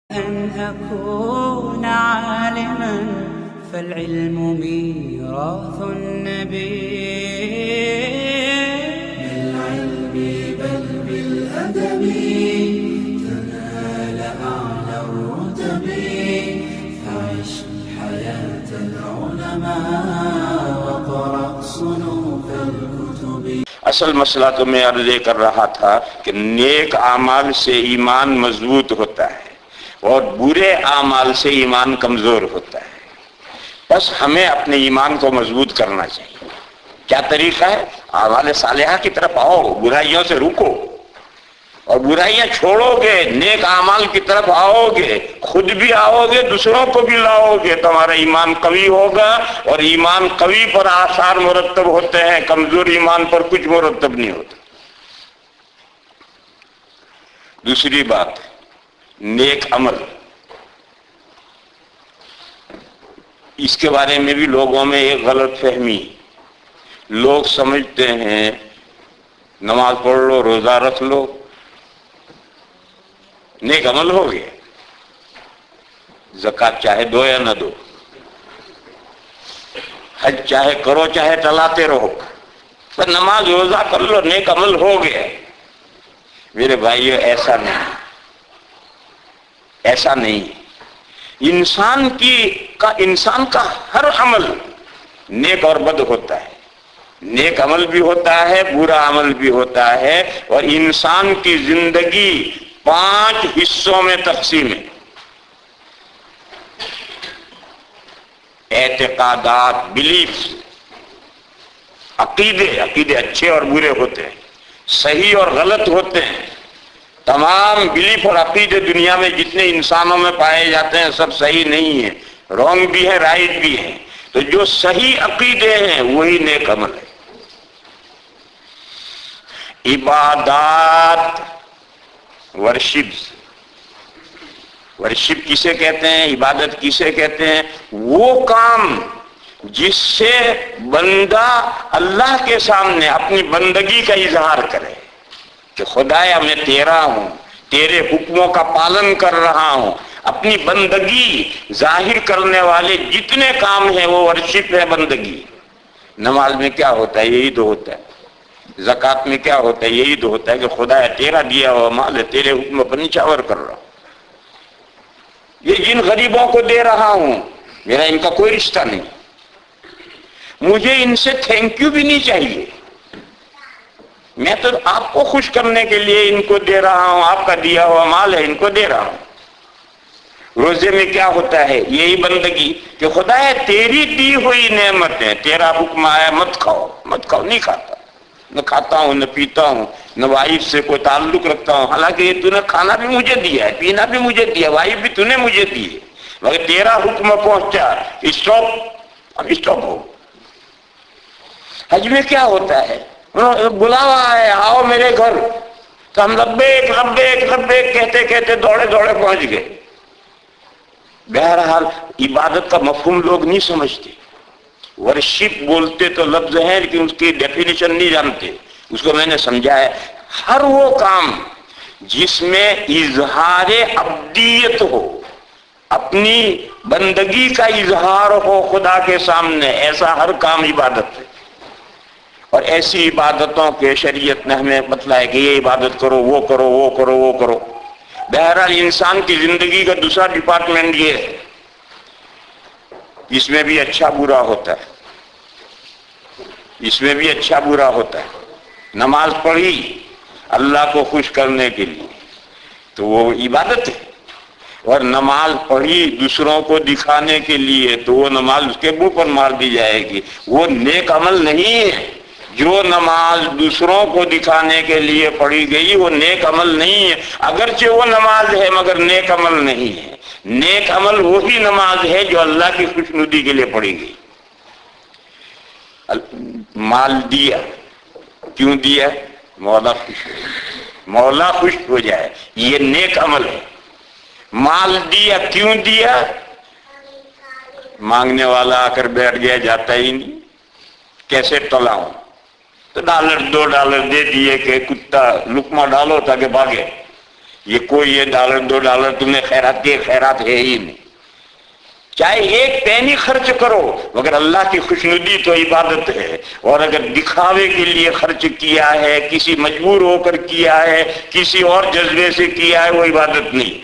أن أكون عالما فالعلم ميراث النبي بالعلم بل بالأدب تنال أعلى الرتب فعش حياة العلماء وقرأ صنوف الكتب. اصل مسئلہ تو میں عرض کر رہا تھا کہ نیک اعمال سے ایمان مضبوط ہوتا ہے اور برے اعمال سے ایمان کمزور ہوتا ہے. بس ہمیں اپنے ایمان کو مضبوط کرنا چاہیے. کیا طریقہ ہے؟ اعمال صالحہ کی طرف آؤ، برائیوں سے رکو اور برائیاں چھوڑو گے، نیک اعمال کی طرف آؤ گے، خود بھی آؤ گے، دوسروں کو بھی لاؤ گے، تمہارا ایمان قوی ہوگا. اور ایمان قوی پر آثار مرتب ہوتے ہیں، کمزور ایمان پر کچھ مرتب نہیں ہوتا. دوسری بات، نیک عمل، اس کے بارے میں بھی لوگوں میں ایک غلط فہمی. لوگ سمجھتے ہیں نماز پڑھ لو، روزہ رکھ لو، نیک عمل ہو گیا. زکوٰۃ چاہے دو یا نہ دو، حج چاہے کرو چاہے ٹلاتے رہو، پر نماز روزہ کر لو، نیک عمل ہو گیا. میرے بھائیو، ایسا نہیں، ایسا نہیں. انسان کا ہر عمل نیک اور بد ہوتا ہے. نیک عمل بھی ہوتا ہے، برا عمل بھی ہوتا ہے. اور انسان کی زندگی 5 حصوں میں تقسیم ہے. اعتقادات، بلیفز، عقیدے اچھے اور برے ہوتے ہیں، صحیح اور غلط ہوتے ہیں. تمام بلیف اور عقیدے دنیا میں جتنے انسانوں میں پائے جاتے ہیں سب صحیح نہیں ہیں، رونگ بھی ہیں، رائٹ بھی ہیں. تو جو صحیح عقیدے ہیں وہی نیک عمل ہے. عبادات، ورشپ کسے کہتے ہیں، عبادت کسے کہتے ہیں؟ وہ کام جس سے بندہ اللہ کے سامنے اپنی بندگی کا اظہار کرے کہ خدایا میں تیرا ہوں، تیرے حکموں کا پالن کر رہا ہوں. اپنی بندگی ظاہر کرنے والے جتنے کام ہیں وہ ورشپ ہے، بندگی. نماز میں کیا ہوتا ہے؟ یہی تو ہوتا ہے. زکوٰۃ میں کیا ہوتا ہے؟ یہی تو ہوتا ہے کہ خدایا تیرا دیا ہوا مال ہے، تیرے حکم پر نچھاور کر رہا ہوں. یہ جن غریبوں کو دے رہا ہوں میرا ان کا کوئی رشتہ نہیں، مجھے ان سے تھینک یو بھی نہیں چاہیے. میں تو آپ کو خوش کرنے کے لیے ان کو دے رہا ہوں، آپ کا دیا ہوا مال ہے، ان کو دے رہا ہوں. روزے میں کیا ہوتا ہے؟ یہی بندگی کہ خدایا تیری دی ہوئی نعمت ہے، تیرا حکم آیا مت کھاؤ، نہیں کھاتا، نہ کھاتا ہوں، نہ پیتا ہوں، نہ وائف سے کوئی تعلق رکھتا ہوں. حالانکہ یہ تو نے کھانا بھی مجھے دیا ہے، پینا بھی مجھے دیا، وائف بھی تو نے مجھے دی ہے، مگر تیرا حکم پہنچا، اسٹاپ ہو. حج میں کیا ہوتا ہے؟ بلاوا ہے، آؤ میرے گھر، تو ہم لبیک لبیک لبیک کہتے کہتے دوڑے دوڑے پہنچ گئے. بہرحال عبادت کا مفہوم لوگ نہیں سمجھتے. ورشپ بولتے تو لفظ ہیں لیکن اس کی ڈیفینیشن نہیں جانتے. اس کو میں نے سمجھا ہے، ہر وہ کام جس میں اظہار عبدیت ہو، اپنی بندگی کا اظہار ہو خدا کے سامنے، ایسا ہر کام عبادت ہے. اور ایسی عبادتوں کے شریعت نے ہمیں بتلایا کہ یہ عبادت کرو، وہ کرو، وہ کرو، وہ کرو. بہرحال انسان کی زندگی کا دوسرا ڈپارٹمنٹ یہ ہے، اس میں بھی اچھا برا ہوتا ہے، اس میں بھی اچھا برا ہوتا ہے. نماز پڑھی اللہ کو خوش کرنے کے لیے تو وہ عبادت ہے، اور نماز پڑھی دوسروں کو دکھانے کے لیے تو وہ نماز اس کے منہ پر مار دی جائے گی. وہ نیک عمل نہیں ہے. جو نماز دوسروں کو دکھانے کے لیے پڑھی گئی وہ نیک عمل نہیں ہے. اگرچہ وہ نماز ہے مگر نیک عمل نہیں ہے. نیک عمل وہی نماز ہے جو اللہ کی خوشنودی کے لیے پڑھی گئی. مال دیا، کیوں دیا؟ مولا خوش ہو جائے، یہ نیک عمل ہے. مال دیا، کیوں دیا؟ مانگنے والا آ کر بیٹھ گیا، جاتا ہی نہیں، کیسے ٹلاؤں؟ تو $1 $2 دے دیے کہ کتا لقمہ ڈالو تاکہ بھاگے. یہ کوئی یہ $1 $2 تم نے خیرات کی، خیرات ہے ہی نہیں. چاہے 1 پینی خرچ کرو مگر اللہ کی خوشنودی تو عبادت ہے. اور اگر دکھاوے کے لیے خرچ کیا ہے، کسی مجبور ہو کر کیا ہے، کسی اور جذبے سے کیا ہے، وہ عبادت نہیں.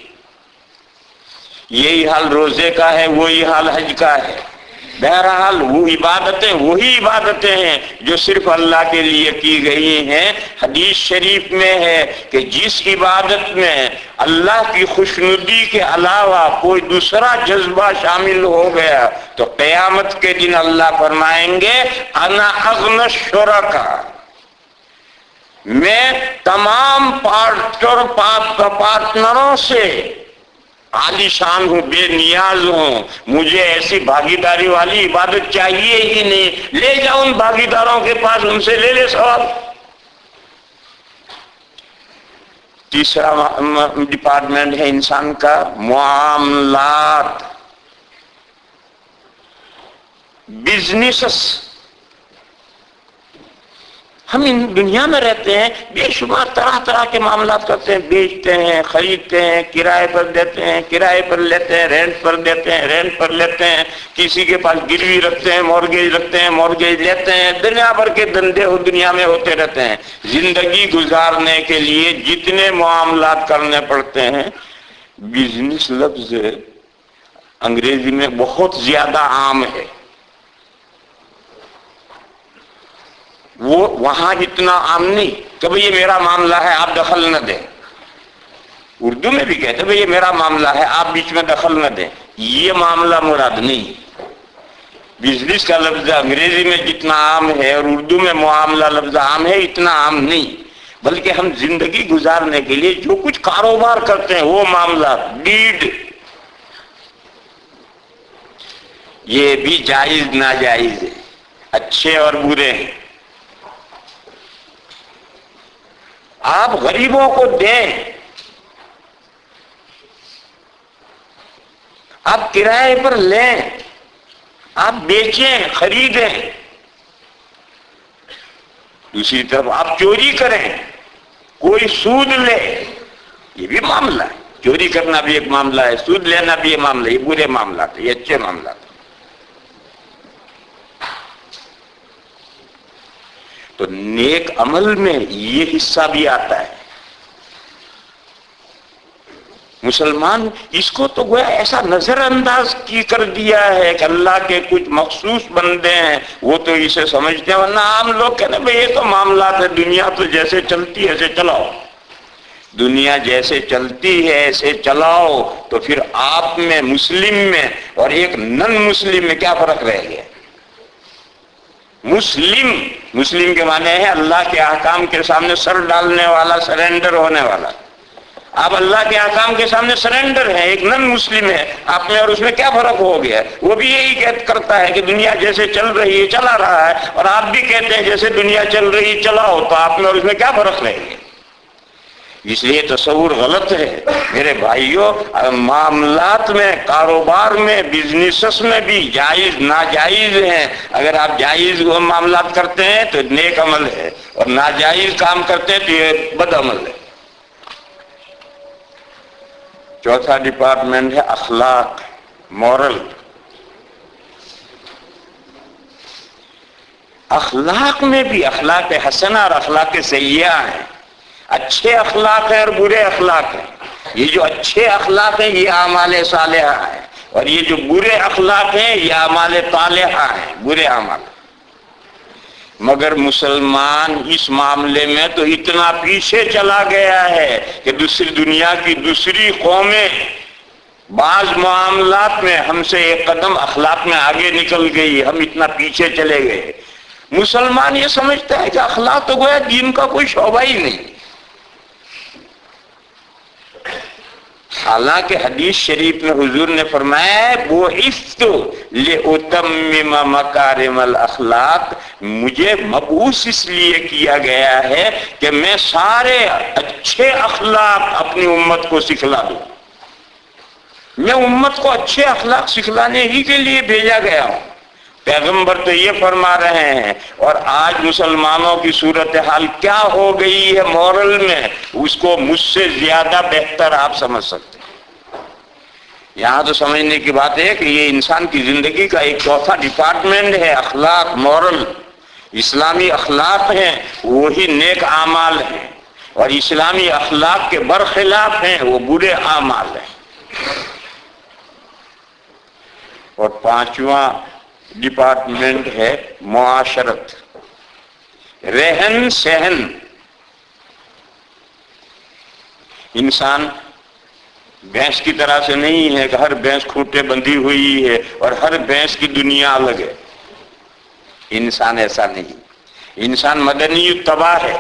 یہی حال روزے کا ہے، وہی حال حج کا ہے. بہرحال وہ عبادتیں وہی عبادتیں ہیں جو صرف اللہ کے لیے کی گئی ہیں. حدیث شریف میں ہے کہ جس عبادت میں اللہ کی خوشنودی کے علاوہ کوئی دوسرا جذبہ شامل ہو گیا تو قیامت کے دن اللہ فرمائیں گے انا اغنی الشرکاء، میں تمام پارٹنروں سے عالی شان ہوں، بے نیاز ہوں، مجھے ایسی بھاگیداری والی عبادت چاہیے ہی نہیں. لے جاؤ ان بھاگیداروں کے پاس، ان سے لے لے ثواب. تیسرا ڈپارٹمنٹ ہے انسان کا معاملات، بزنسز. ہم ان دنیا میں رہتے ہیں، بے شمار طرح طرح کے معاملات کرتے ہیں، بیچتے ہیں، خریدتے ہیں، کرائے پر دیتے ہیں، کرائے پر لیتے ہیں، رینٹ پر دیتے ہیں، رینٹ پر لیتے ہیں، کسی کے پاس گروی رکھتے ہیں، مورگیج رکھتے ہیں، مورگیج لیتے ہیں. دنیا بھر کے دندے دنیا میں ہوتے رہتے ہیں. زندگی گزارنے کے لیے جتنے معاملات کرنے پڑتے ہیں، بزنس لفظ انگریزی میں بہت زیادہ عام ہے. وہ وہاں اتنا عام نہیں کہ بھئی یہ میرا معاملہ ہے آپ دخل نہ دیں. اردو میں بھی کہتے ہیں بھئی یہ میرا معاملہ ہے آپ بیچ میں دخل نہ دیں. یہ معاملہ مراد نہیں. بزنس کا لفظ انگریزی میں جتنا عام ہے اور اردو میں معاملہ لفظ عام ہے، اتنا عام نہیں. بلکہ ہم زندگی گزارنے کے لیے جو کچھ کاروبار کرتے ہیں وہ معاملہ، ڈیڈ، یہ بھی جائز ناجائز ہے، اچھے اور برے ہیں. آپ غریبوں کو دیں، آپ کرائے پر لیں، آپ بیچیں، خریدیں. دوسری طرف آپ چوری کریں، کوئی سود لے، یہ بھی معاملہ ہے. چوری کرنا بھی ایک معاملہ ہے، سود لینا بھی ایک معاملہ ہے. یہ برے معاملات ہیں، یہ اچھے معاملات ہیں. تو نیک عمل میں یہ حصہ بھی آتا ہے. مسلمان اس کو تو گویا ایسا نظر انداز کی کر دیا ہے کہ اللہ کے کچھ مخصوص بندے ہیں وہ تو اسے سمجھتے ہیں، ورنہ عام لوگ کہتے ہیں بھئی یہ تو معاملات ہے، دنیا تو جیسے چلتی ہے ایسے چلاؤ. دنیا جیسے چلتی ہے ایسے چلاؤ. تو پھر آپ میں مسلم میں اور ایک نن مسلم میں کیا فرق رہ گیا؟ مسلم کے معنی ہے اللہ کے احکام کے سامنے سر ڈالنے والا، سرنڈر ہونے والا. آپ اللہ کے احکام کے سامنے سرنڈر ہیں. ایک نن مسلم ہے، آپ میں اور اس میں کیا فرق ہو گیا؟ وہ بھی یہی کرتا ہے کہ دنیا جیسے چل رہی ہے چلا رہا ہے، اور آپ بھی کہتے ہیں جیسے دنیا چل رہی چلاؤ. تو آپ میں اور اس میں کیا فرق رہے گا؟ اس لیے تصور غلط ہے میرے بھائیوں. معاملات میں، کاروبار میں، بزنسز میں بھی جائز ناجائز ہیں. اگر آپ جائز معاملات کرتے ہیں تو نیک عمل ہے، اور ناجائز کام کرتے ہیں تو یہ بد عمل ہے. چوتھا ڈپارٹمنٹ ہے اخلاق، مورل. اخلاق میں بھی اخلاق حسنہ اور اخلاق سیئہ ہیں. اچھے اخلاق ہیں اور برے اخلاق ہیں. یہ جو اچھے اخلاق ہیں یہ اعمال صالحہ ہیں، اور یہ جو برے اخلاق ہیں یہ اعمال طالحہ ہیں، برے اعمال. مگر مسلمان اس معاملے میں تو اتنا پیچھے چلا گیا ہے کہ دوسری دنیا کی دوسری قومیں بعض معاملات میں ہم سے ایک قدم اخلاق میں آگے نکل گئی. ہم اتنا پیچھے چلے گئے. مسلمان یہ سمجھتا ہے کہ اخلاق تو گویا دین کا کوئی شعبہ ہی نہیں. حالانکہ حدیث شریف میں حضور نے فرمایا ہے بعثت لأتمم مکارم الاخلاق، مجھے مبعوث اس لیے کیا گیا ہے کہ میں سارے اچھے اخلاق اپنی امت کو سکھلا دوں. میں امت کو اچھے اخلاق سکھلانے ہی کے لیے بھیجا گیا ہوں. پیغمبر تو یہ فرما رہے ہیں، اور آج مسلمانوں کی صورتحال کیا ہو گئی ہے مورل میں، اس کو مجھ سے زیادہ بہتر آپ سمجھ سکتے ہیں۔ یہاں تو سمجھنے کی بات ہے کہ یہ انسان کی زندگی کا ایک چوتھا ڈپارٹمنٹ ہے، اخلاق، مورل، اسلامی اخلاق ہیں وہی نیک اعمال ہیں، اور اسلامی اخلاق کے برخلاف ہیں وہ برے اعمال ہیں۔ اور پانچواں ڈپارٹمنٹ ہے معاشرت، رہن سہن۔ انسان بھینس کی طرح سے نہیں ہے کہ ہر بھینس کھوٹے بندھی ہوئی ہے اور ہر بھینس کی دنیا الگ ہے۔ انسان ایسا نہیں، انسان مدنی تباہ ہے،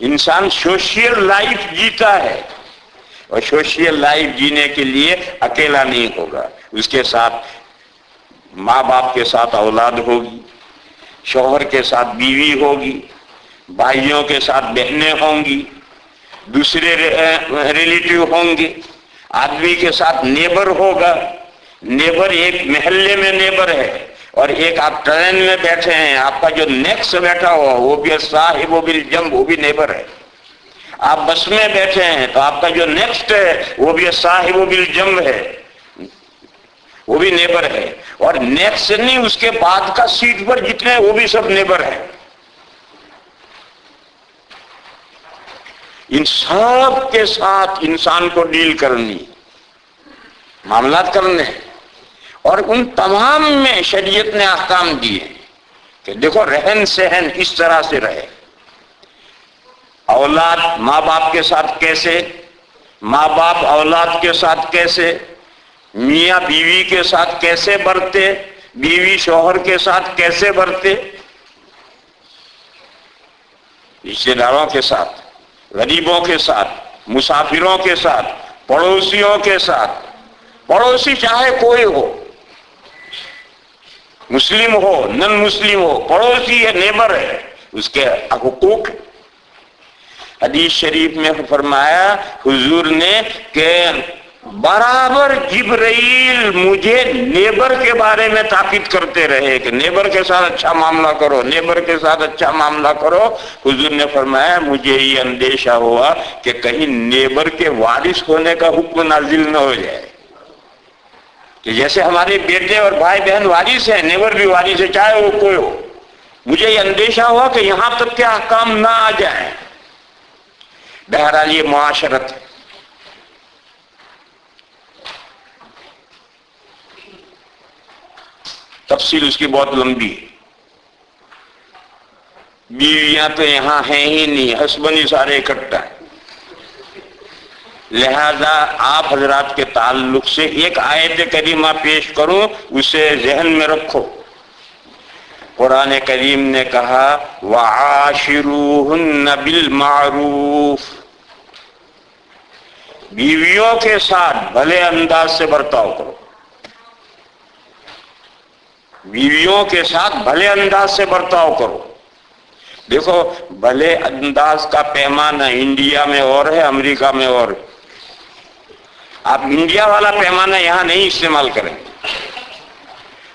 انسان سوشل لائف جیتا ہے، اور سوشل لائف جینے کے لیے اکیلا نہیں ہوگا، اس کے ساتھ ماں باپ کے ساتھ اولاد ہوگی، شوہر کے ساتھ بیوی ہوگی، بھائیوں کے ساتھ بہنیں ہوں گی، دوسرے ریلیٹیو ہوں گے، آدمی کے ساتھ نیبر ہوگا۔ نیبر ایک محلے میں نیبر ہے، اور ایک آپ ٹرین میں بیٹھے ہیں، آپ کا جو نیکسٹ بیٹھا ہوا وہ بھی صاحب و بالجنب، وہ بھی نیبر ہے۔ آپ بس میں بیٹھے ہیں تو آپ کا جو نیکسٹ ہے وہ بھی صاحب و بالجنب ہے، وہ بھی نیبر ہے، اور نیکسٹ نہیں اس کے بعد کا سیٹ پر جتنے وہ بھی سب نیبر ہیں۔ ان سب کے ساتھ انسان کو ڈیل کرنی، معاملات کرنے، اور ان تمام میں شریعت نے احکام دیے کہ دیکھو رہن سہن اس طرح سے رہے۔ اولاد ماں باپ کے ساتھ کیسے، ماں باپ اولاد کے ساتھ کیسے، میاں بیوی کے ساتھ کیسے برتے، بیوی شوہر کے ساتھ کیسے برتے، رشتے داروں کے ساتھ، غریبوں کے ساتھ، مسافروں کے ساتھ، پڑوسیوں کے ساتھ۔ پڑوسی چاہے کوئی ہو، مسلم ہو نن مسلم ہو، پڑوسی ہے، نیبر ہے، اس کے حقوق۔ حدیث شریف میں فرمایا حضور نے کہ برابر جبرائیل مجھے نیبر کے بارے میں تاکید کرتے رہے کہ نیبر کے ساتھ اچھا معاملہ کرو، نیبر کے ساتھ اچھا معاملہ کرو۔ حضور نے فرمایا مجھے یہ اندیشہ ہوا کہ کہیں نیبر کے وارث ہونے کا حکم نازل نہ ہو جائے، کہ جیسے ہمارے بیٹے اور بھائی بہن وارث ہیں، نیبر بھی وارث ہے چاہے وہ کوئی ہو۔ مجھے یہ اندیشہ ہوا کہ یہاں تک کے احکام نہ آ جائیں۔ بہرحال یہ معاشرت ہے۔ تفصیل اس کی بہت لمبی ہے، بیویاں تو یہاں ہیں ہی نہیں، ہسبند ہی سارے اکٹھا ہیں۔ لہذا آپ حضرات کے تعلق سے ایک آیت کریمہ پیش کروں، اسے ذہن میں رکھو۔ قرآن کریم نے کہا وَعَاشِرُوهُنَّ بِالْمَعْرُوفِ، بیویوں کے ساتھ بھلے انداز سے برتاؤ کرو، بیویوں کے ساتھ بھلے انداز سے برتاؤ کرو۔ دیکھو بھلے انداز کا پیمانہ انڈیا میں اور ہے، امریکہ میں اور ہے۔ آپ انڈیا والا پیمانہ یہاں نہیں استعمال کریں،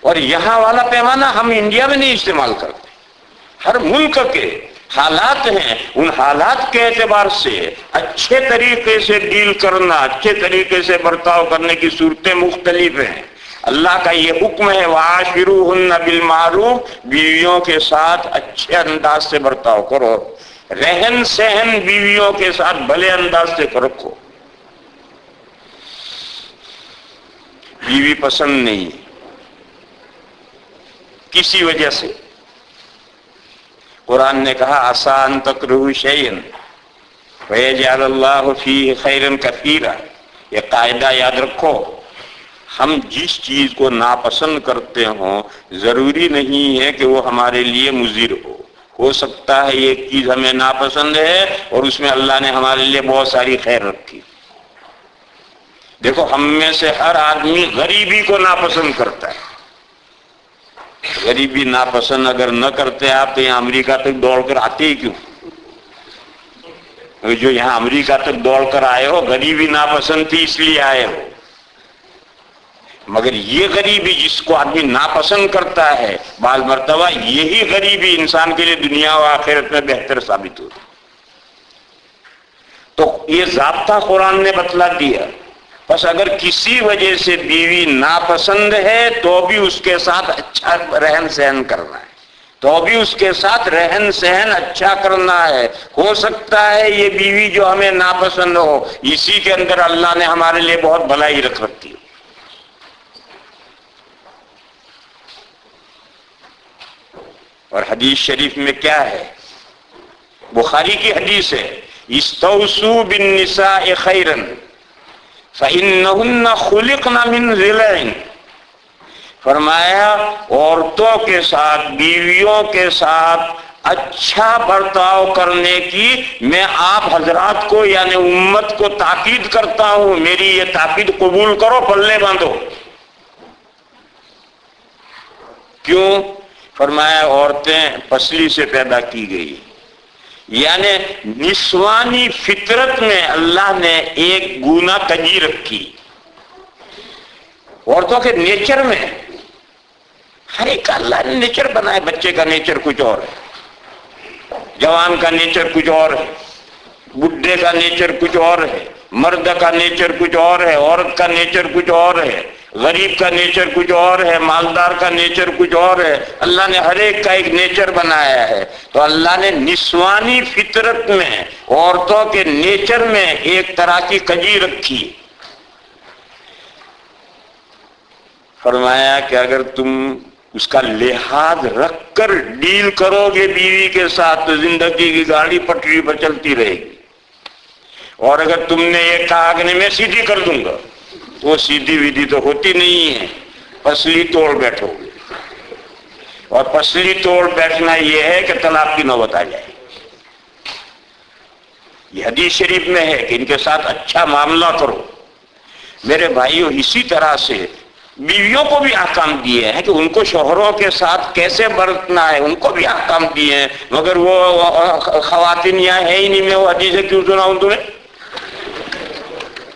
اور یہاں والا پیمانہ ہم انڈیا میں نہیں استعمال کرتے۔ ہر ملک کے حالات ہیں، ان حالات کے اعتبار سے اچھے طریقے سے ڈیل کرنا، اچھے طریقے سے برتاؤ کرنے کی صورتیں مختلف ہیں۔ اللہ کا یہ حکم ہے وَعَاشِرُوهُنَّ بِالْمَعْرُوفِ، بیویوں کے ساتھ اچھے انداز سے برتاؤ کرو، رہن سہن بیویوں کے ساتھ بھلے انداز سے رکھو۔ بیوی پسند نہیں کسی وجہ سے، قرآن نے کہا عَسَىٰ أَن تَكْرَهُوا شَيْئًا وَيَجْعَلَ اللَّهُ فِيهِ خَيْرًا كَثِيرًا۔ یہ قاعدہ یاد رکھو، ہم جس چیز کو ناپسند کرتے ہوں ضروری نہیں ہے کہ وہ ہمارے لیے مضر ہو سکتا ہے ایک چیز ہمیں ناپسند ہے اور اس میں اللہ نے ہمارے لیے بہت ساری خیر رکھی۔ دیکھو ہم میں سے ہر آدمی غریبی کو ناپسند کرتا ہے۔ غریبی ناپسند اگر نہ کرتے آپ تو یہاں امریکہ تک دوڑ کر آتے ہی کیوں؟ جو یہاں امریکہ تک دوڑ کر آئے ہو غریبی ناپسند تھی اس لیے آئے ہو۔ مگر یہ غریبی جس کو آدمی ناپسند کرتا ہے، بعض مرتبہ یہی غریبی انسان کے لیے دنیا و آخرت میں بہتر ثابت ہوتی. تو یہ ضابطہ قرآن نے بتلا دیا. بس اگر کسی وجہ سے بیوی ناپسند ہے تو بھی اس کے ساتھ اچھا رہن سہن کرنا ہے، تو بھی اس کے ساتھ رہن سہن اچھا کرنا ہے. ہو سکتا ہے یہ بیوی جو ہمیں ناپسند ہو، اسی کے اندر اللہ نے ہمارے لیے بہت بھلائی رکھ رکھی ہے. اور حدیث شریف میں کیا ہے؟ بخاری کی حدیث ہے، استوصوا بالنساء خیرا فإنہن خلقن من ضلع. فرمایا عورتوں کے ساتھ، بیویوں کے ساتھ اچھا برتاؤ کرنے کی میں آپ حضرات کو یعنی امت کو تاکید کرتا ہوں. میری یہ تاکید قبول کرو، پلے باندھو. کیوں؟ فرمایا عورتیں پسلی سے پیدا کی گئی، یعنی نسوانی فطرت میں اللہ نے ایک گنا کجی رکھی. عورتوں کے نیچر میں ہر ایک اللہ نے نیچر بنایا. بچے کا نیچر کچھ اور ہے، جوان کا نیچر کچھ اور ہے، بڈھے کا نیچر کچھ اور ہے، مرد کا نیچر کچھ اور ہے، عورت کا نیچر کچھ اور ہے، غریب کا نیچر کچھ اور ہے، مالدار کا نیچر کچھ اور ہے. اللہ نے ہر ایک کا ایک نیچر بنایا ہے. تو اللہ نے نسوانی فطرت میں عورتوں کے نیچر میں ایک طرح کی کجی رکھی. فرمایا کہ اگر تم اس کا لحاظ رکھ کر ڈیل کرو گے بیوی کے ساتھ تو زندگی کی گاڑی پٹری پر چلتی رہے گی. اور اگر تم نے یہ کہا کہ نہیں میں سیدھی کر دوں گا، وہ سیدھی ویدھی تو ہوتی نہیں ہے، پسلی توڑ بیٹھو گے. اور پسلی توڑ بیٹھنا یہ ہے کہ طلاق کی نوبت آ جائے. یہ حدیث شریف میں ہے کہ ان کے ساتھ اچھا معاملہ کرو. میرے بھائیوں، اسی طرح سے بیویوں کو بھی احکام دیے ہیں کہ ان کو شوہروں کے ساتھ کیسے برتنا ہے، ان کو بھی احکام دیے ہیں. مگر وہ خواتین یہاں ہے ہی نہیں. میں وہ حدیث کیوں سناؤں تمہیں؟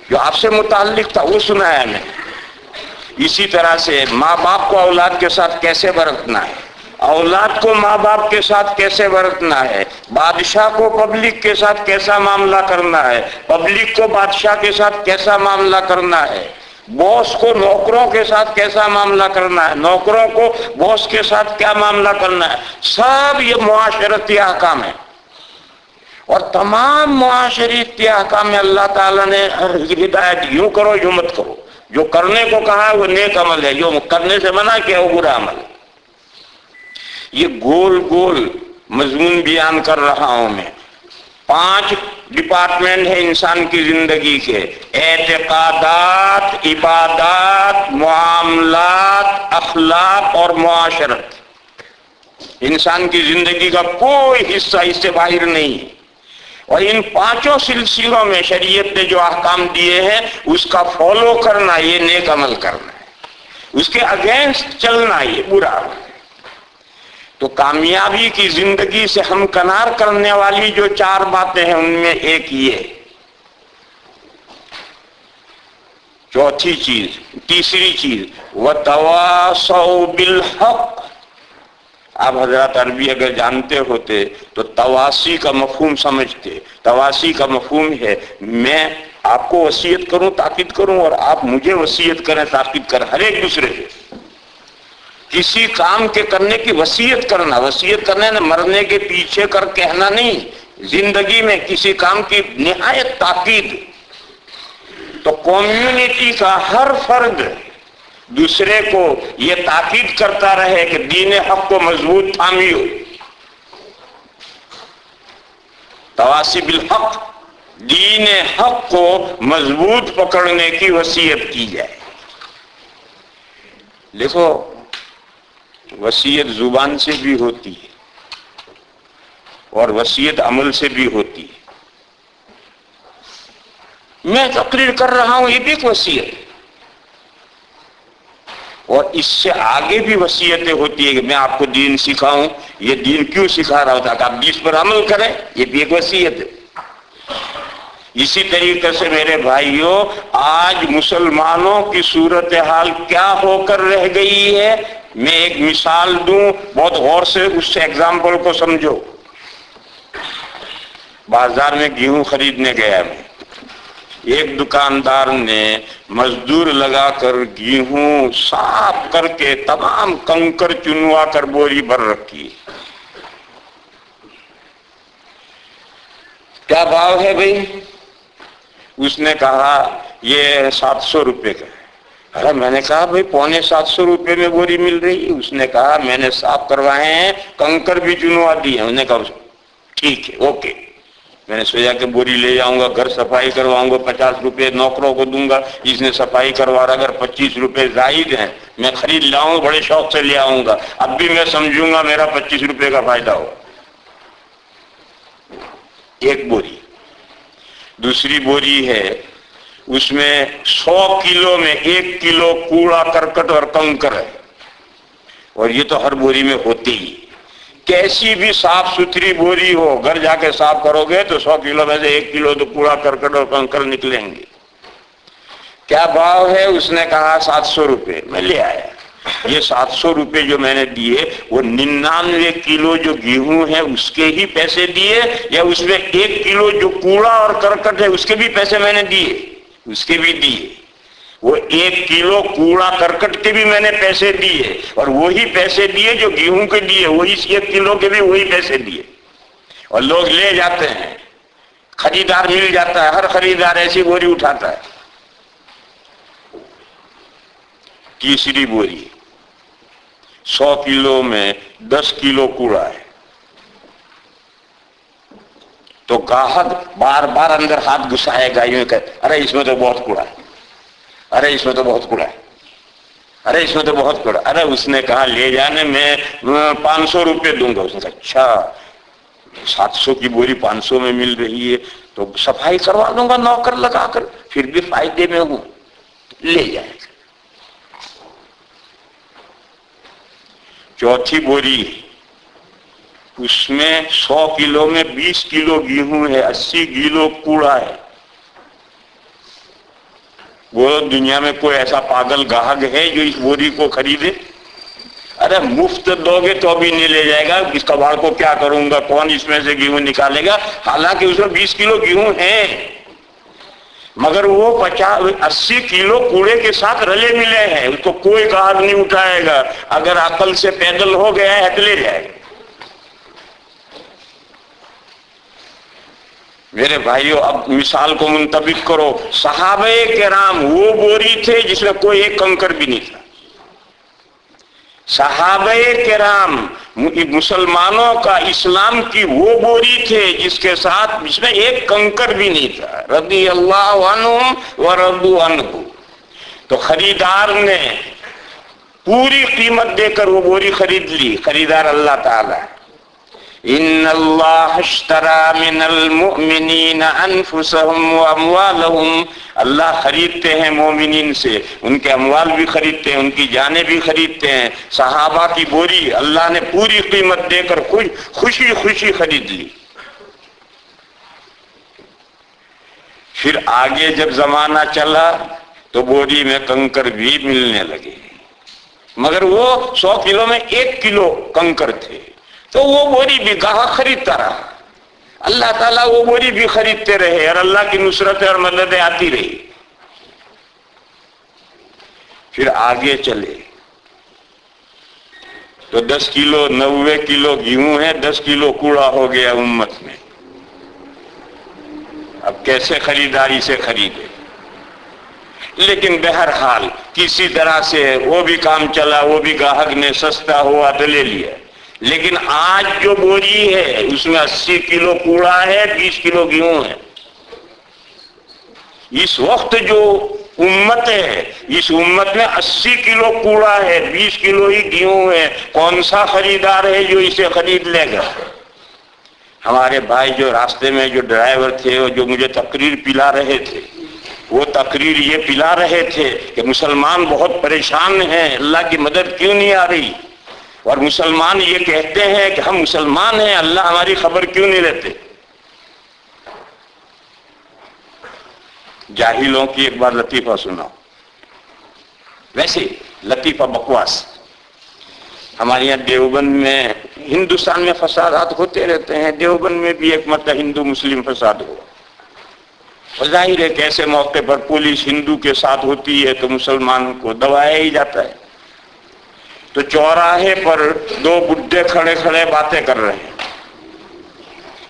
جو آپ سے متعلق تھا وہ سنایا میں. اسی طرح سے ماں باپ کو اولاد کے ساتھ کیسے برتنا ہے، اولاد کو ماں باپ کے ساتھ کیسے برتنا ہے، بادشاہ کو پبلک کے ساتھ کیسا معاملہ کرنا ہے، پبلک کو بادشاہ کے ساتھ کیسا معاملہ کرنا ہے، باس کو نوکروں کے ساتھ کیسا معاملہ کرنا ہے، نوکروں کو باس کے ساتھ کیا معاملہ کرنا ہے. سب یہ معاشرتی احکام ہے. اور تمام معاشرتی احکام میں اللہ تعالیٰ نے ہدایت یوں کرو یوں مت کرو. جو کرنے کو کہا ہے وہ نیک عمل ہے، جو کرنے سے منع کیا وہ برا عمل ہے. یہ گول گول مضمون بیان کر رہا ہوں میں. 5 ڈپارٹمنٹ ہے انسان کی زندگی کے: اعتقادات، عبادات، معاملات، اخلاق اور معاشرت. انسان کی زندگی کا کوئی حصہ اس سے باہر نہیں ہے. اور ان 5 سلسلوں میں شریعت نے جو احکام دیے ہیں اس کا فالو کرنا یہ نیک عمل کرنا ہے، اس کے اگینسٹ چلنا یہ برا عمل ہے. تو کامیابی کی زندگی سے ہمکنار کرنے والی جو 4 باتیں ہیں ان میں ایک یہ. چوتھی چیز، تیسری چیز، وَتَوَاصَوْا بِالْحَقِّ. آپ حضرات عربی اگر جانتے ہوتے تو تواسی کا مفہوم سمجھتے. تواسی کا مفہوم ہے میں آپ کو وصیت کروں، تاکید کروں، اور آپ مجھے وصیت کریں، تاکید کریں، ہر ایک دوسرے سے. کسی کام کے کرنے کی وصیت کرنا، وصیت کرنے نے مرنے کے پیچھے کر کہنا نہیں، زندگی میں کسی کام کی نہایت تاکید. تو کمیونٹی کا ہر فرد دوسرے کو یہ تاکید کرتا رہے کہ دین حق کو مضبوط تھامیو. تواسی بالحق، دین حق کو مضبوط پکڑنے کی وصیت کی جائے. دیکھو وصیت زبان سے بھی ہوتی ہے اور وصیت عمل سے بھی ہوتی ہے. میں تقریر کر رہا ہوں یہ بھی ایک وصیت ہے. اور اس سے آگے بھی وصیتیں ہوتی ہے کہ میں آپ کو دین سکھاؤں. یہ دین کیوں سکھا رہا ہوتا کہ آپ 20 پر عمل کریں، یہ بھی ایک وصیت ہے. اسی طریقے سے میرے بھائیوں آج مسلمانوں کی صورتحال کیا ہو کر رہ گئی ہے، میں ایک مثال دوں، بہت غور سے اس سے ایگزامپل کو سمجھو۔ بازار میں گیہوں خریدنے گیا میں، ایک دکاندار نے مزدور لگا کر گیہوں صاف کر کے تمام کنکر چنوا کر بوری بھر رکھی۔ کیا بھاؤ ہے بھائی؟ اس نے کہا یہ 700 روپے کا ہے۔ ارے میں نے کہا بھائی 750 روپے میں بوری مل رہی ہے۔ اس نے کہا میں نے صاف کروائے ہیں، کنکر بھی چنوا دی ہیں۔ انہوں نے کہا ٹھیک ہے اوکے، میں نے سوچا کہ بوری لے جاؤں گا، گھر صفائی کرواؤں گا، 50 روپے نوکروں کو دوں گا، اس نے صفائی کروا رہا، اگر 25 روپے زائد ہیں میں خرید لاؤں، بڑے شوق سے لے آؤں گا، اب بھی میں سمجھوں گا میرا 25 روپے کا فائدہ ہو۔ ایک بوری۔ دوسری بوری ہے، اس میں 100 کلو میں 1 کلو کوڑا کرکٹ اور کنکر ہے، اور یہ تو ہر بوری میں ہوتی ہی، کیسی بھی صاف ستھری بوری ہو گھر جا کے صاف کرو گے تو 100 کلو میں سے 1 کلو تو کوڑا کرکٹ اور کنکر نکلیں گے۔ کیا بھاؤ ہے؟ اس نے کہا 700 روپے۔ میں لے آیا۔ یہ 700 روپے جو میں نے دیے وہ 99 کلو جو گیہوں ہے اس کے ہی پیسے دیے، یا اس میں 1 کلو جو کوڑا اور کرکٹ ہے اس کے بھی پیسے میں نے دیے؟ اس کے بھی دیے۔ وہ 1 کلو کوڑا کرکٹ کے بھی میں نے پیسے دیے، اور وہی پیسے دیے جو گیہوں کے دیے، وہی 1 کلو کے بھی وہی پیسے دیے، اور لوگ لے جاتے ہیں، خریدار مل جاتا ہے، ہر خریدار ایسی بوری اٹھاتا ہے۔ تیسری بوری 100 کلو میں 10 کلو کوڑا ہے، تو گاہک بار بار اندر ہاتھ گھسائے گا، یوں کہ ارے اس میں تو بہت کوڑا ہے، ارے اس میں تو بہت کوڑا ہے، ارے اس میں تو بہت کوڑا۔ ارے اس نے کہا لے جانے میں 500 روپے دوں گا۔ اس نے کہا اچھا 700 کی بوری 500 میں مل رہی ہے تو صفائی کروا دوں گا نوکر لگا کر، پھر بھی فائدے میں ہوں، لے جائے گا۔ چوتھی بوری، اس میں 100 کلو میں 20 کلو گیہوں ہے، 80 کلو کوڑا ہے۔ وہ دنیا میں کوئی ایسا پاگل گاہک ہے جو اس بوری کو خریدے؟ ارے مفت دو گے تو بھی نہیں لے جائے گا، اس کباڑ کو کیا کروں گا، کون اس میں سے گیہوں نکالے گا؟ حالانکہ اس میں 20 کلو گیہوں ہیں، مگر وہ 80 کلو کوڑے کے ساتھ رلے ملے ہیں، اس کو کوئی گاہک نہیں اٹھائے گا، اگر عقل سے پیدل ہو گیا ہے تو لے جائے گا۔ میرے بھائیوں اب مثال کو منطبق کرو، صحابہ کرام وہ بوری تھے جس میں کوئی ایک کنکر بھی نہیں تھا۔ صحابہ کرام مسلمانوں کا اسلام کی وہ بوری تھے جس کے ساتھ جس میں ایک کنکر بھی نہیں تھا، رضی اللہ عنہم ورضوا عنہ۔ تو خریدار نے پوری قیمت دے کر وہ بوری خرید لی، خریدار اللہ تعالی۔ ان اللہ اشتری من المؤمنین انفسهم واموالهم، اللہ خریدتے ہیں مومنین سے، ان کے اموال بھی خریدتے ہیں، ان کی جانیں بھی خریدتے ہیں۔ صحابہ کی بوری اللہ نے پوری قیمت دے کر خوشی خوشی خرید لی۔ پھر آگے جب زمانہ چلا تو بوری میں کنکر بھی ملنے لگے، مگر وہ 100 کلو میں 1 کلو کنکر تھے، تو وہ بوری بھی گاہک خریدتا رہا، اللہ تعالیٰ وہ بوری بھی خریدتے رہے، اور اللہ کی نصرتیں اور مددیں آتی رہی۔ پھر آگے چلے تو 10 کلو 90 کلو گیہوں ہے، 10 کلو کوڑا ہو گیا امت میں۔ اب کیسے خریداری سے خریدے؟ لیکن بہرحال کسی طرح سے وہ بھی کام چلا، وہ بھی گاہک نے سستا ہوا تو لے لیا۔ لیکن آج جو بوری ہے اس میں 80 کلو کوڑا ہے، 20 کلو گیہوں ہے۔ اس وقت جو امت ہے، اس امت میں 80 کلو کوڑا ہے، 20 کلو ہی گیہوں ہے، کون سا خریدار ہے جو اسے خرید لے گا؟ ہمارے بھائی جو راستے میں جو ڈرائیور تھے اور جو مجھے تقریر پلا رہے تھے، وہ تقریر یہ پلا رہے تھے کہ مسلمان بہت پریشان ہیں، اللہ کی مدد کیوں نہیں آ رہی، اور مسلمان یہ کہتے ہیں کہ ہم مسلمان ہیں، اللہ ہماری خبر کیوں نہیں لیتے۔ جاہلوں کی ایک بار لطیفہ سناؤ. ویسے لطیفہ بکواس. ہمارے یہاں دیوبند میں، ہندوستان میں فسادات ہوتے رہتے ہیں، دیوبند میں بھی ایک مرتبہ ہندو مسلم فساد ہوا. اور ظاہر ہے کہ ایسے موقع پر پولیس ہندو کے ساتھ ہوتی ہے تو مسلمان کو دبایا ہی جاتا ہے. تو چوراہے پر دو بڈھے کھڑے کھڑے باتیں کر رہے ہیں.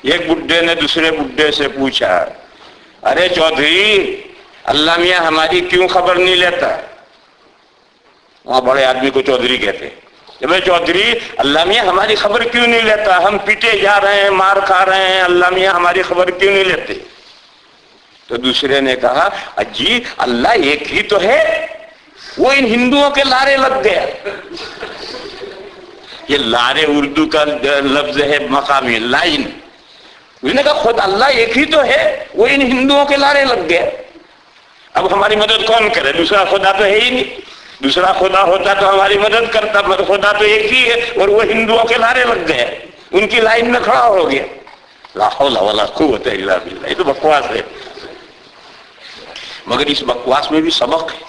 ایک بڈھے نے دوسرے بڈھے سے پوچھا، ارے چودھری، اللہ میاں ہماری کیوں خبر نہیں لیتا؟ وہاں بڑے آدمی کو چودھری کہتے ہیں. کہ چودھری، اللہ میاں ہماری خبر کیوں نہیں لیتا؟ ہم پیٹے جا رہے ہیں، مار کھا رہے ہیں، اللہ میاں ہماری خبر کیوں نہیں لیتے؟ تو دوسرے نے کہا، اجی اللہ ایک ہی تو ہے، وہ ان ہندوؤں کے لارے لگ گیا. یہ لارے اردو کا لفظ ہے مقامی، لائن. اس نے کہا خود اللہ ایک ہی تو ہے، وہ ان ہندوؤں کے لارے لگ گیا. اب ہماری مدد کون کرے؟ دوسرا خدا تو ہے ہی نہیں. دوسرا خدا ہوتا تو ہماری مدد کرتا، مگر خدا تو ایک ہی ہے اور وہ ہندوؤں کے لارے لگ گئے، ان کی لائن میں کھڑا ہو گیا. لا حول ولا قوت الا باللہ. یہ تو بکواس ہے. مگر اس بکواس میں بھی سبق ہے.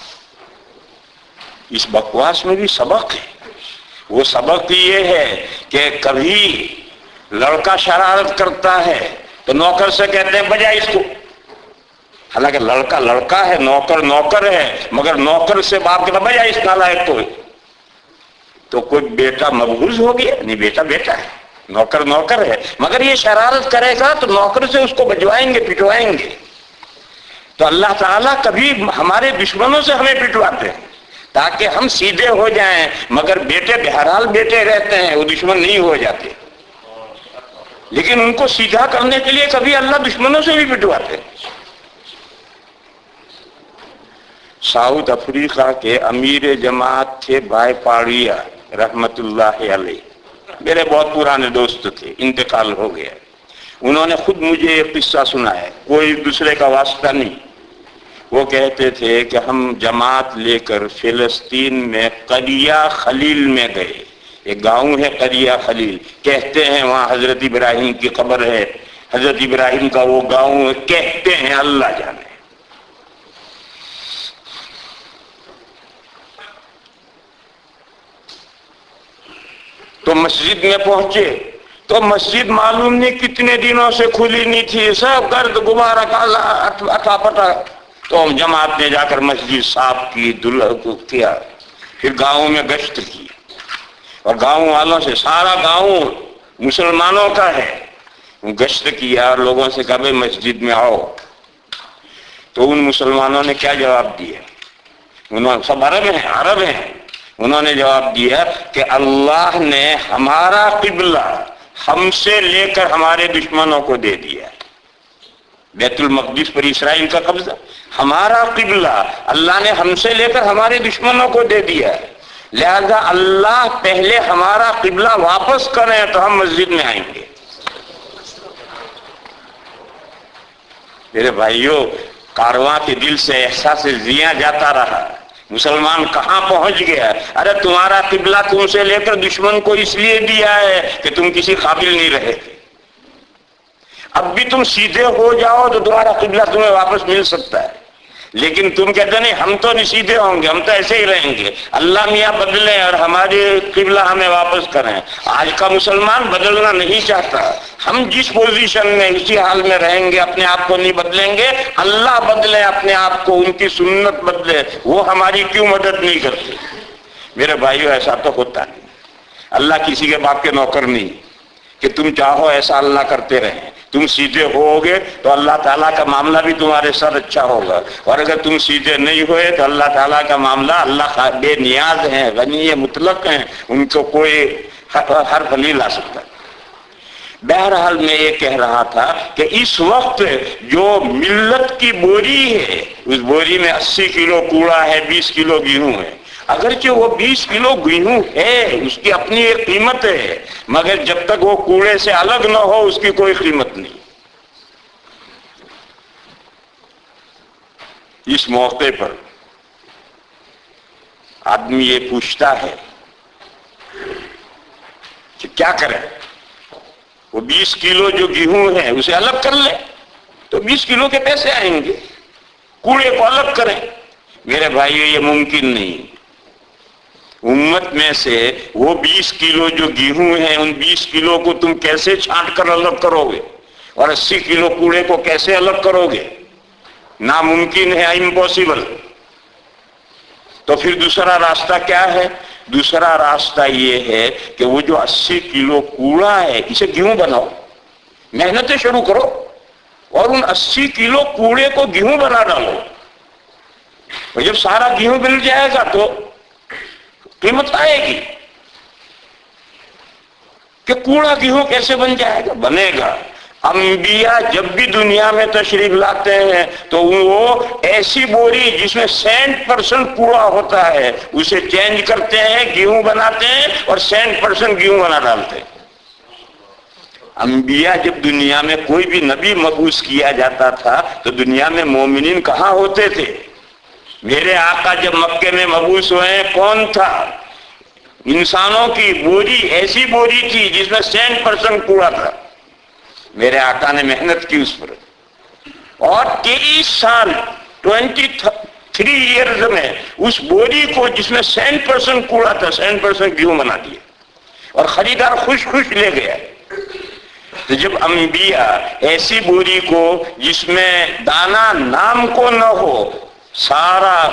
اس بکواس میں بھی سبق ہے. وہ سبق یہ ہے کہ کبھی لڑکا شرارت کرتا ہے تو نوکر سے کہتے ہیں بجا اس کو. حالانکہ لڑکا لڑکا ہے، نوکر نوکر ہے، مگر نوکر سے باپ کے بجا اس نالائق کو. تو کوئی بیٹا مبغوض ہو گیا؟ نہیں، بیٹا بیٹا ہے، نوکر نوکر ہے. مگر یہ شرارت کرے گا تو نوکر سے اس کو بجوائیں گے، پٹوائیں گے. تو اللہ تعالیٰ کبھی ہمارے دشمنوں سے ہمیں پٹواتے ہیں تاکہ ہم سیدھے ہو جائیں. مگر بیٹے بہرحال بیٹے رہتے ہیں، وہ دشمن نہیں ہو جاتے. لیکن ان کو سیدھا کرنے کے لیے کبھی اللہ دشمنوں سے بھی پٹواتے ہیں. ساؤتھ افریقہ کے امیر جماعت تھے بھائی پاڑیا رحمت اللہ علیہ. میرے بہت پرانے دوست تھے، انتقال ہو گیا. انہوں نے خود مجھے ایک قصہ سنایا، کوئی دوسرے کا واسطہ نہیں. وہ کہتے تھے کہ ہم جماعت لے کر فلسطین میں قریہ خلیل میں گئے. ایک گاؤں ہے قریہ خلیل، کہتے ہیں وہاں حضرت ابراہیم کی قبر ہے. حضرت ابراہیم کا وہ گاؤں کہتے ہیں، اللہ جانے. تو مسجد میں پہنچے تو مسجد معلوم نہیں کتنے دنوں سے کھلی نہیں تھی، سب گرد غبار اٹھا پٹا. تو جماعت نے جا کر مسجد صاف کی، دلہا کو کیا، پھر گاؤں میں گشت کی اور گاؤں والوں سے، سارا گاؤں مسلمانوں کا ہے، گشت کیا اور لوگوں سے کہا بھائی مسجد میں آؤ. تو ان مسلمانوں نے کیا جواب دیا؟ انہوں سب عرب ہیں. انہوں نے جواب دیا کہ اللہ نے ہمارا قبلہ ہم سے لے کر ہمارے دشمنوں کو دے دیا. بیت المقدس پر اسرائیل کا قبضہ، ہمارا قبلہ اللہ نے ہم سے لے کر ہمارے دشمنوں کو دے دیا. لہذا اللہ پہلے ہمارا قبلہ واپس کریں تو ہم مسجد میں آئیں گے. میرے بھائیوں، کارواں کے دل سے احساس زیاں جاتا رہا. مسلمان کہاں پہنچ گیا؟ ارے تمہارا قبلہ تم سے لے کر دشمن کو اس لیے دیا ہے کہ تم کسی قابل نہیں رہے تھے. اب بھی تم سیدھے ہو جاؤ تو تمہارا قبلہ تمہیں واپس مل سکتا ہے. لیکن تم کہتے نہیں ہم تو نہیں سیدھے ہوں گے، ہم تو ایسے ہی رہیں گے، اللہ میاں بدلیں اور ہماری قبلہ ہمیں واپس کریں. آج کا مسلمان بدلنا نہیں چاہتا. ہم جس پوزیشن میں اسی حال میں رہیں گے، اپنے آپ کو نہیں بدلیں گے. اللہ بدلے اپنے آپ کو، ان کی سنت بدلے، وہ ہماری کیوں مدد نہیں کرتے؟ میرے بھائیو، ایسا تو ہوتا نہیں. اللہ کسی کے باپ کے نوکر نہیں کہ تم چاہو ایسا اللہ کرتے رہیں. تم سیدھے ہوگے تو اللہ تعالیٰ کا معاملہ بھی تمہارے ساتھ اچھا ہوگا، اور اگر تم سیدھے نہیں ہوئے تو اللہ تعالیٰ کا معاملہ، اللہ بے نیاز ہیں، غنی مطلق ہیں، ان کو کوئی حرف نہیں لا سکتا. بہرحال میں یہ کہہ رہا تھا کہ اس وقت جو ملت کی بوری ہے، اس بوری میں 80 کلو کوڑا ہے، 20 کلو گیہوں ہے. اگرچہ وہ 20 کلو گیہوں ہے، اس کی اپنی ایک قیمت ہے، مگر جب تک وہ کوڑے سے الگ نہ ہو اس کی کوئی قیمت نہیں. اس موقع پر آدمی یہ پوچھتا ہے کہ کیا کرے. وہ 20 کلو جو گیہوں ہے اسے الگ کر لے تو 20 کلو کے پیسے آئیں گے. کوڑے کو الگ کریں. میرے بھائیو یہ ممکن نہیں. امت میں سے وہ 20 کلو جو گیہوں ہیں ان 20 کلو کو تم کیسے چھانٹ کر الگ کرو گے اور 80 کلو کوڑے کو کیسے الگ کرو گے؟ ناممکن ہے، امپاسبل. تو پھر دوسرا راستہ کیا ہے؟ دوسرا راستہ یہ ہے کہ وہ جو 80 کلو کوڑا ہے اسے گیہوں بناؤ. محنتیں شروع کرو اور ان 80 کلو کوڑے کو گیہوں بنا ڈالو. اور جب سارا گیہوں مل جائے گا تو قیمت آئے گی کہ کوڑا گیہوں کیسے بن جائے گا. بنے گا. انبیاء جب بھی دنیا میں تشریف لاتے ہیں تو وہ ایسی بوری جس میں 60% کوڑا ہوتا ہے اسے چینج کرتے ہیں، گیہوں بناتے ہیں اور 60% گیہوں بنا ڈالتے ہیں. انبیاء جب دنیا میں کوئی بھی نبی مبعوث کیا جاتا تھا تو دنیا میں مومنین کہاں ہوتے تھے؟ میرے آقا جب مکے میں مبعوث ہوئے کون تھا؟ انسانوں کی بوری، ایسی بوری تھی جس میں 60% کوڑا تھا. میرے آقا نے محنت کی اس پر اور 23 سال 23 ایئرز میں اس بوری کو جس میں 60% کوڑا تھا 60% گیہوں بنا دیا اور خریدار خوش خوش لے گیا. تو جب انبیاء ایسی بوری کو جس میں دانا نام کو نہ ہو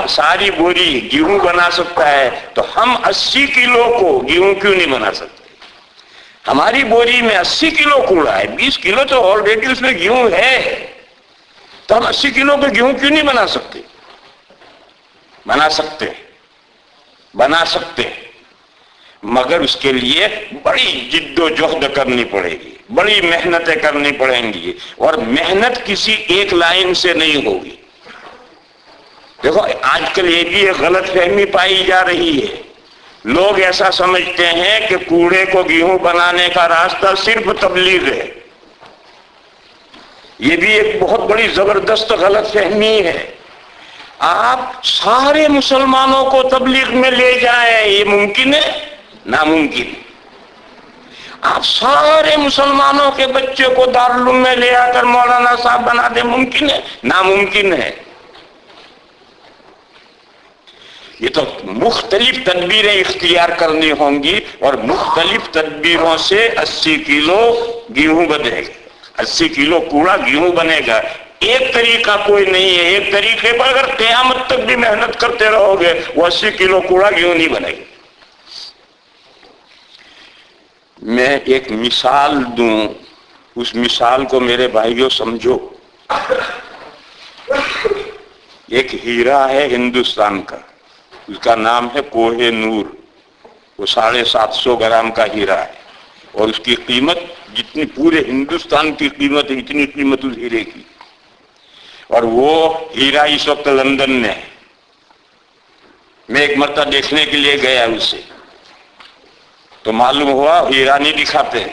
ساری بوری گیہوں بنا سکتا ہے تو ہم 80 کلو کو گیہوں کیوں نہیں بنا سکتے؟ ہماری بوری میں 80 کلو کوڑا ہے، 20 کلو تو آلریڈی اس میں گیہوں ہے، تو ہم 80 کلو پہ گیہوں کیوں نہیں بنا سکتے؟ بنا سکتے مگر اس کے لیے بڑی جد و جہد کرنی پڑے گی، بڑی محنتیں کرنی پڑیں گی اور محنت کسی ایک لائن سے نہیں ہوگی. دیکھو آج کل یہ بھی ایک غلط فہمی پائی جا رہی ہے. لوگ ایسا سمجھتے ہیں کہ کوڑے کو گیہوں بنانے کا راستہ صرف تبلیغ ہے. یہ بھی ایک بہت بڑی زبردست غلط فہمی ہے. آپ سارے مسلمانوں کو تبلیغ میں لے جائیں، یہ ممکن ہے؟ ناممکن. آپ سارے مسلمانوں کے بچے کو دارالعلوم میں لے آ کر مولانا صاحب بنا دیں، ممکن ہے؟ ناممکن ہے. یہ تو مختلف تدبیریں اختیار کرنی ہوں گی اور مختلف تدبیروں سے 80 کلو گیہوں بنے گا، 80 کلو کوڑا گیہوں بنے گا. ایک طریقہ کوئی نہیں ہے. ایک طریقے پر اگر قیامت تک بھی محنت کرتے رہو گے وہ 80 کلو کوڑا گیہوں نہیں بنے گا. میں ایک مثال دوں، اس مثال کو میرے بھائیوں سمجھو. ایک ہیرا ہے ہندوستان کا، اس کا نام ہے کوہ نور. وہ 750 گرام کا ہیرا ہے اور اس کی قیمت جتنی پورے ہندوستان کی قیمت ہے اتنی قیمت اس ہیرے کی. اور وہ ہیرا اس وقت لندن میں ہے. میں ایک مرتبہ دیکھنے کے لیے گیا اسے تو معلوم ہوا ہیرا نہیں دکھاتے.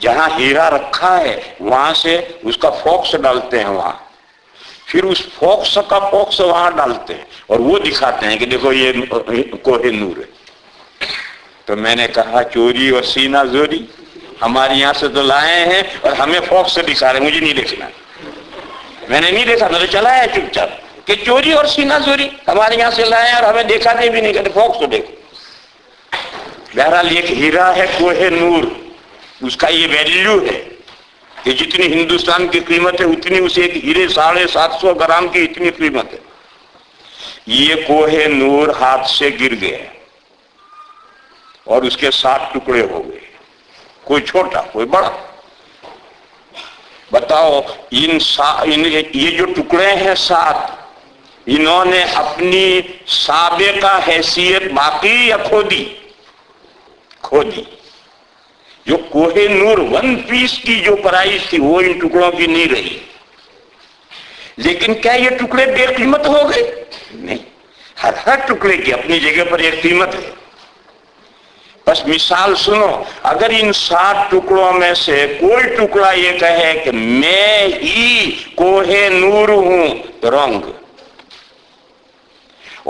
جہاں ہیرا رکھا ہے وہاں سے اس کا فوکس ڈالتے ہیں وہاں، پھر اس فوکس کا فوکس وہاں ڈالتے ہیں اور وہ دکھاتے ہیں کہ دیکھو یہ کوہ نور ہے. تو میں نے کہا چوری اور سینہ زوری، ہمارے یہاں سے تو لائے ہیں اور ہمیں فوکس سے دکھا رہے ہیں. مجھے نہیں دیکھنا، میں نے نہیں دیکھا، میں تو چلا ہے چپ چاپ کہ چوری اور سینہ زوری ہمارے یہاں سے لائے ہیں اور ہمیں دیکھاتے بھی نہیں، کہتے فوکس تو دیکھو. بہرحال ایک ہیرا ہے کوہ نور، اس کا یہ ویلیو ہے کہ جتنی ہندوستان کی قیمت ہے اتنی اسے ایک ہیرے 750 گرام کی اتنی قیمت ہے. یہ کوہ نور ہاتھ سے گر گیا اور اس کے 7 ٹکڑے ہو گئے، کوئی چھوٹا کوئی بڑا. بتاؤ یہ جو ٹکڑے ہیں 7، انہوں نے اپنی سابقہ حیثیت باقی یا کھو دی؟ کھو دی. جو کوہ نور 1 پیس کی جو پرائز تھی وہ ان ٹکڑوں کی نہیں رہی. لیکن کیا یہ ٹکڑے بے قیمت ہو گئے؟ نہیں، ہر ٹکڑے کی اپنی جگہ پر ایک قیمت ہے. بس مثال سنو، اگر ان 7 ٹکڑوں میں سے کوئی ٹکڑا یہ کہے کہ میں ہی کوہ نور ہوں تو رانگ.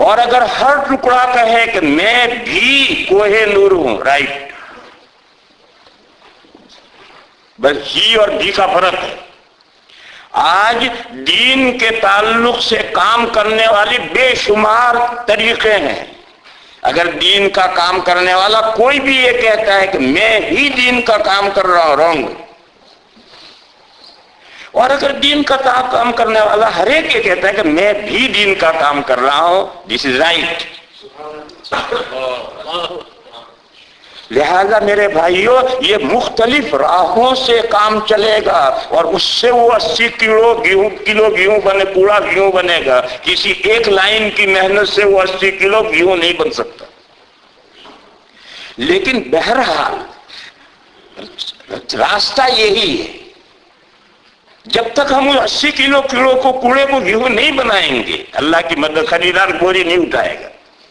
اور اگر ہر ٹکڑا کہے کہ میں بھی کوہ نور ہوں، رائٹ. بس ہی اور بھی کا فرق ہے. آج دین کے تعلق سے کام کرنے والی بے شمار طریقے ہیں. اگر دین کا کام کرنے والا کوئی بھی یہ کہتا ہے کہ میں ہی دین کا کام کر رہا ہوں، رونگ. اور اگر دین کا کام کرنے والا ہر ایک یہ کہتا ہے کہ میں بھی دین کا کام کر رہا ہوں، دس از رائٹ. لہذا میرے بھائیوں، یہ مختلف راہوں سے کام چلے گا اور اس سے وہ 80 کلو گیہوں بنے، پورا گیہوں بنے گا. کسی ایک لائن کی محنت سے وہ 80 کلو گیہوں نہیں بن سکتا. لیکن بہرحال راستہ یہی ہے. جب تک ہم 80 کلو کو کوڑے کو گیہوں نہیں بنائیں گے، اللہ کی مدد، خریدار بوری نہیں اٹھائے گا،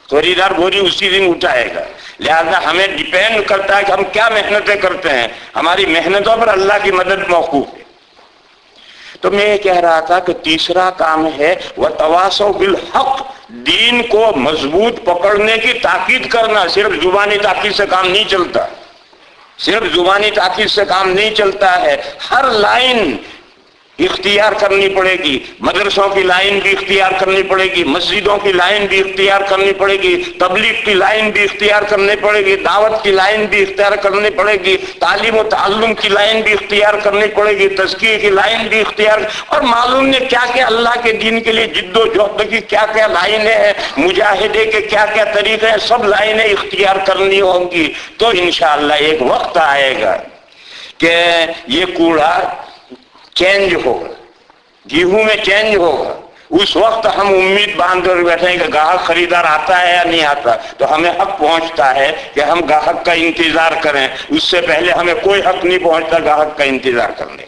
خریدار بوری اسی دن اٹھائے گا. لہذا ہمیں ڈیپینڈ کرتا ہے کہ ہم کیا محنتیں کرتے ہیں. ہماری محنتوں پر اللہ کی مدد موقوف ہے. تو میں یہ کہہ رہا تھا کہ تیسرا کام ہے وَتَوَاصَوْا بِالْحَقِّ، دین کو مضبوط پکڑنے کی تاکید کرنا. صرف زبانی تاکید سے کام نہیں چلتا، صرف زبانی تاکید سے کام نہیں چلتا ہے. ہر لائن اختیار کرنی پڑے گی. مدرسوں کی لائن بھی اختیار کرنی پڑے گی، مسجدوں کی لائن بھی اختیار کرنی پڑے گی، تبلیغ کی لائن بھی اختیار کرنی پڑے گی، دعوت کی لائن بھی اختیار کرنی پڑے گی، تعلیم و تعلم کی لائن بھی اختیار کرنی پڑے گی، تزکیے کی لائن بھی اختیار، اور معلوم نہیں کیا کیا اللہ کے دین کے لیے جد و جہد کی کیا کیا لائنیں ہیں، مجاہدے کے کیا کیا طریقے ہیں، سب لائنیں اختیار کرنی ہوں گی. تو انشاءاللہ ایک وقت آئے گا کہ یہ کوڑا چینج ہوگا، گیہوں میں چینج ہوگا. اس وقت ہم امید باندھ کر بیٹھے ہیں کہ گاہک خریدار آتا ہے یا نہیں آتا. تو ہمیں حق پہنچتا ہے کہ ہم گاہک کا انتظار کریں. اس سے پہلے ہمیں کوئی حق نہیں پہنچتا گاہک کا انتظار کرنے.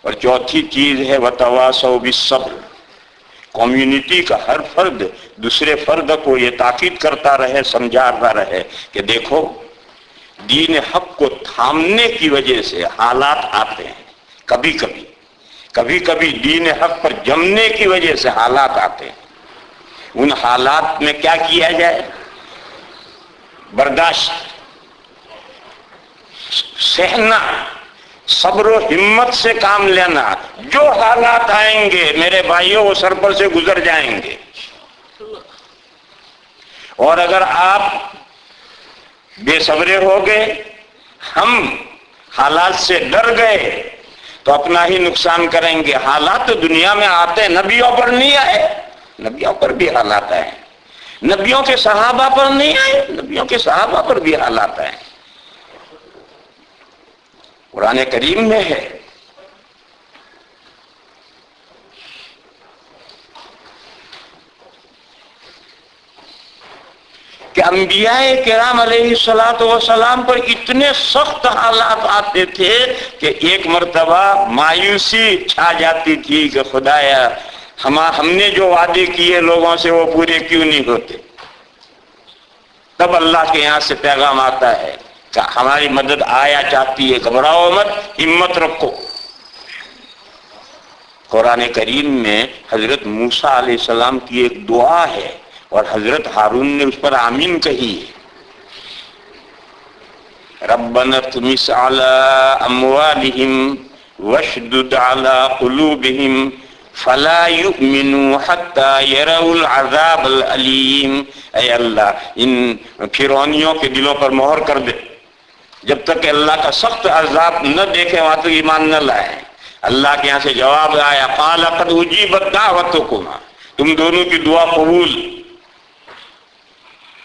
اور چوتھی چیز ہے وَتَوَاصَوْا بِالصَّبْرِ، کمیونٹی کا ہر فرد دوسرے فرد کو یہ تاکید کرتا رہے، سمجھاتا رہے کہ دیکھو دین حق کو تھامنے کی وجہ سے حالات آتے ہیں. کبھی کبھی دین حق پر جمنے کی وجہ سے حالات آتے ہیں. ان حالات میں کیا کیا جائے؟ برداشت، سہنا، صبر و ہمت سے کام لینا. جو حالات آئیں گے میرے بھائیوں وہ سر پر سے گزر جائیں گے. اور اگر آپ بے صبرے ہو گئے، ہم حالات سے ڈر گئے تو اپنا ہی نقصان کریں گے. حالات تو دنیا میں آتے ہیں، نبیوں پر نہیں آئے، نبیوں پر بھی حالات آئے. نبیوں کے صحابہ پر نہیں آئے، نبیوں کے صحابہ پر بھی حالات آئے. قرآن کریم میں ہے کہ انبیاء کرام علیہ الصلوۃ والسلام پر اتنے سخت حالات آتے تھے کہ ایک مرتبہ مایوسی چھا جاتی تھی کہ خدایا ہم نے جو وعدے کیے لوگوں سے وہ پورے کیوں نہیں ہوتے. تب اللہ کے یہاں سے پیغام آتا ہے کہ ہماری مدد آیا چاہتی ہے، گھبراؤ مت، ہمت رکھو. قرآن کریم میں حضرت موسیٰ علیہ السلام کی ایک دعا ہے اور حضرت ہارون نے اس پر آمین کہی ہے. ربنا اطمس علی اموالہم واشدد علی قلوبہم فلا یؤمنوا حتی یروا العذاب العلیم. اے اللہ ان فرعونیوں کے دلوں پر مہر کر دے، جب تک کہ اللہ کا سخت عذاب نہ دیکھیں وہاں تک ایمان نہ لائیں. اللہ کے یہاں سے جواب آیا قال قد اجیبت دعوتکما، تم دونوں کی دعا قبول.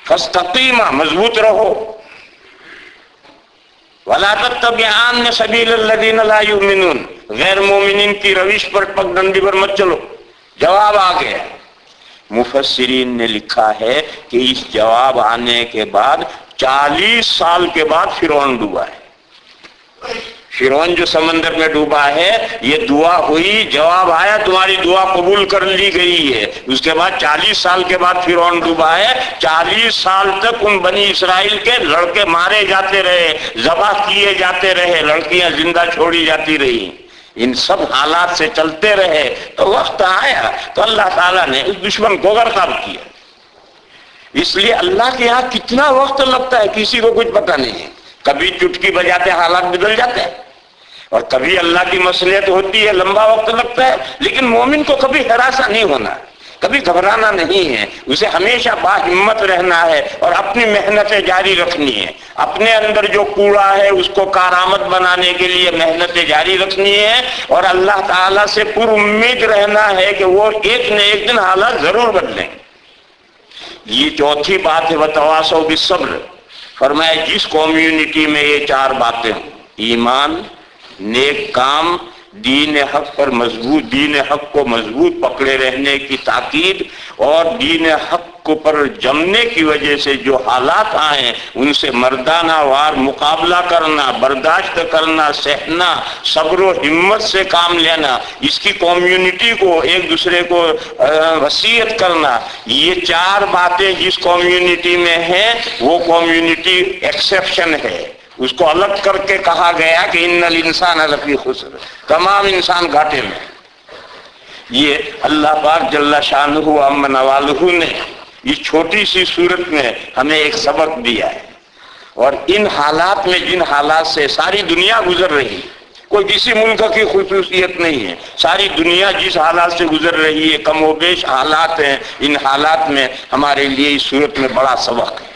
فاستقیما، مضبوط رہو. ولا تتبعان سبیل الذین لا یؤمنون، غیر مومنین کی روش پر پگڈنڈی پر مت چلو. جواب آ گیا. مفسرین نے لکھا ہے کہ اس جواب آنے کے بعد 40 سال کے بعد فرعون ڈوبا ہے. فرعون جو سمندر میں ڈوبا ہے، یہ دعا ہوئی، جواب آیا، تمہاری دعا قبول کر لی گئی ہے. اس کے بعد 40 سال کے بعد فرعون ڈوبا ہے. 40 سال تک ان بنی اسرائیل کے لڑکے مارے جاتے رہے، ذبح کیے جاتے رہے، لڑکیاں زندہ چھوڑی جاتی رہی. ان سب حالات سے چلتے رہے تو وقت آیا تو اللہ تعالیٰ نے اس دشمن کو غرقاب کیا. اس لیے اللہ کے یہاں کتنا وقت لگتا ہے کسی کو کچھ پتہ نہیں ہے. کبھی چٹکی بجاتے حالات بدل جاتے ہیں، اور کبھی اللہ کی مصلحت ہوتی ہے، لمبا وقت لگتا ہے، لیکن مومن کو کبھی ہراساں نہیں ہونا، کبھی گھبرانا نہیں ہے، اسے ہمیشہ با ہمت رہنا ہے اور اپنی محنتیں جاری رکھنی ہے، اپنے اندر جو کوڑا ہے اس کو کارآمد بنانے کے لیے محنتیں جاری رکھنی ہے، اور اللہ تعالیٰ سے پر امید رہنا ہے کہ وہ ایک نہ ایک دن حالات ضرور بدلیں۔ یہ چوتھی بات ہے وتواصوا بالصبر۔ فرمایا جس کمیونٹی میں یہ چار باتیں ہوں، ایمان، نیک کام، دین حق پر مضبوط، دین حق کو مضبوط پکڑے رہنے کی تاکید، اور دین حق کو پر جمنے کی وجہ سے جو حالات آئیں ان سے مردانہ وار مقابلہ کرنا، برداشت کرنا، سہنا، صبر و ہمت سے کام لینا، اس کی کمیونٹی کو ایک دوسرے کو وصیت کرنا، یہ چار باتیں جس کمیونٹی میں ہیں وہ کمیونٹی ایکسیپشن ہے۔ اس کو الگ کر کے کہا گیا کہ ان الانسان لفی خسر، تمام انسان گھاٹے میں۔ یہ اللہ پاک جل شانہ عم نوالہ نے اس چھوٹی سی صورت میں ہمیں ایک سبق دیا ہے، اور ان حالات میں جن حالات سے ساری دنیا گزر رہی، کوئی کسی ملک کی خصوصیت نہیں ہے، ساری دنیا جس حالات سے گزر رہی ہے، کم و بیش حالات ہیں، ان حالات میں ہمارے لیے اس صورت میں بڑا سبق ہے۔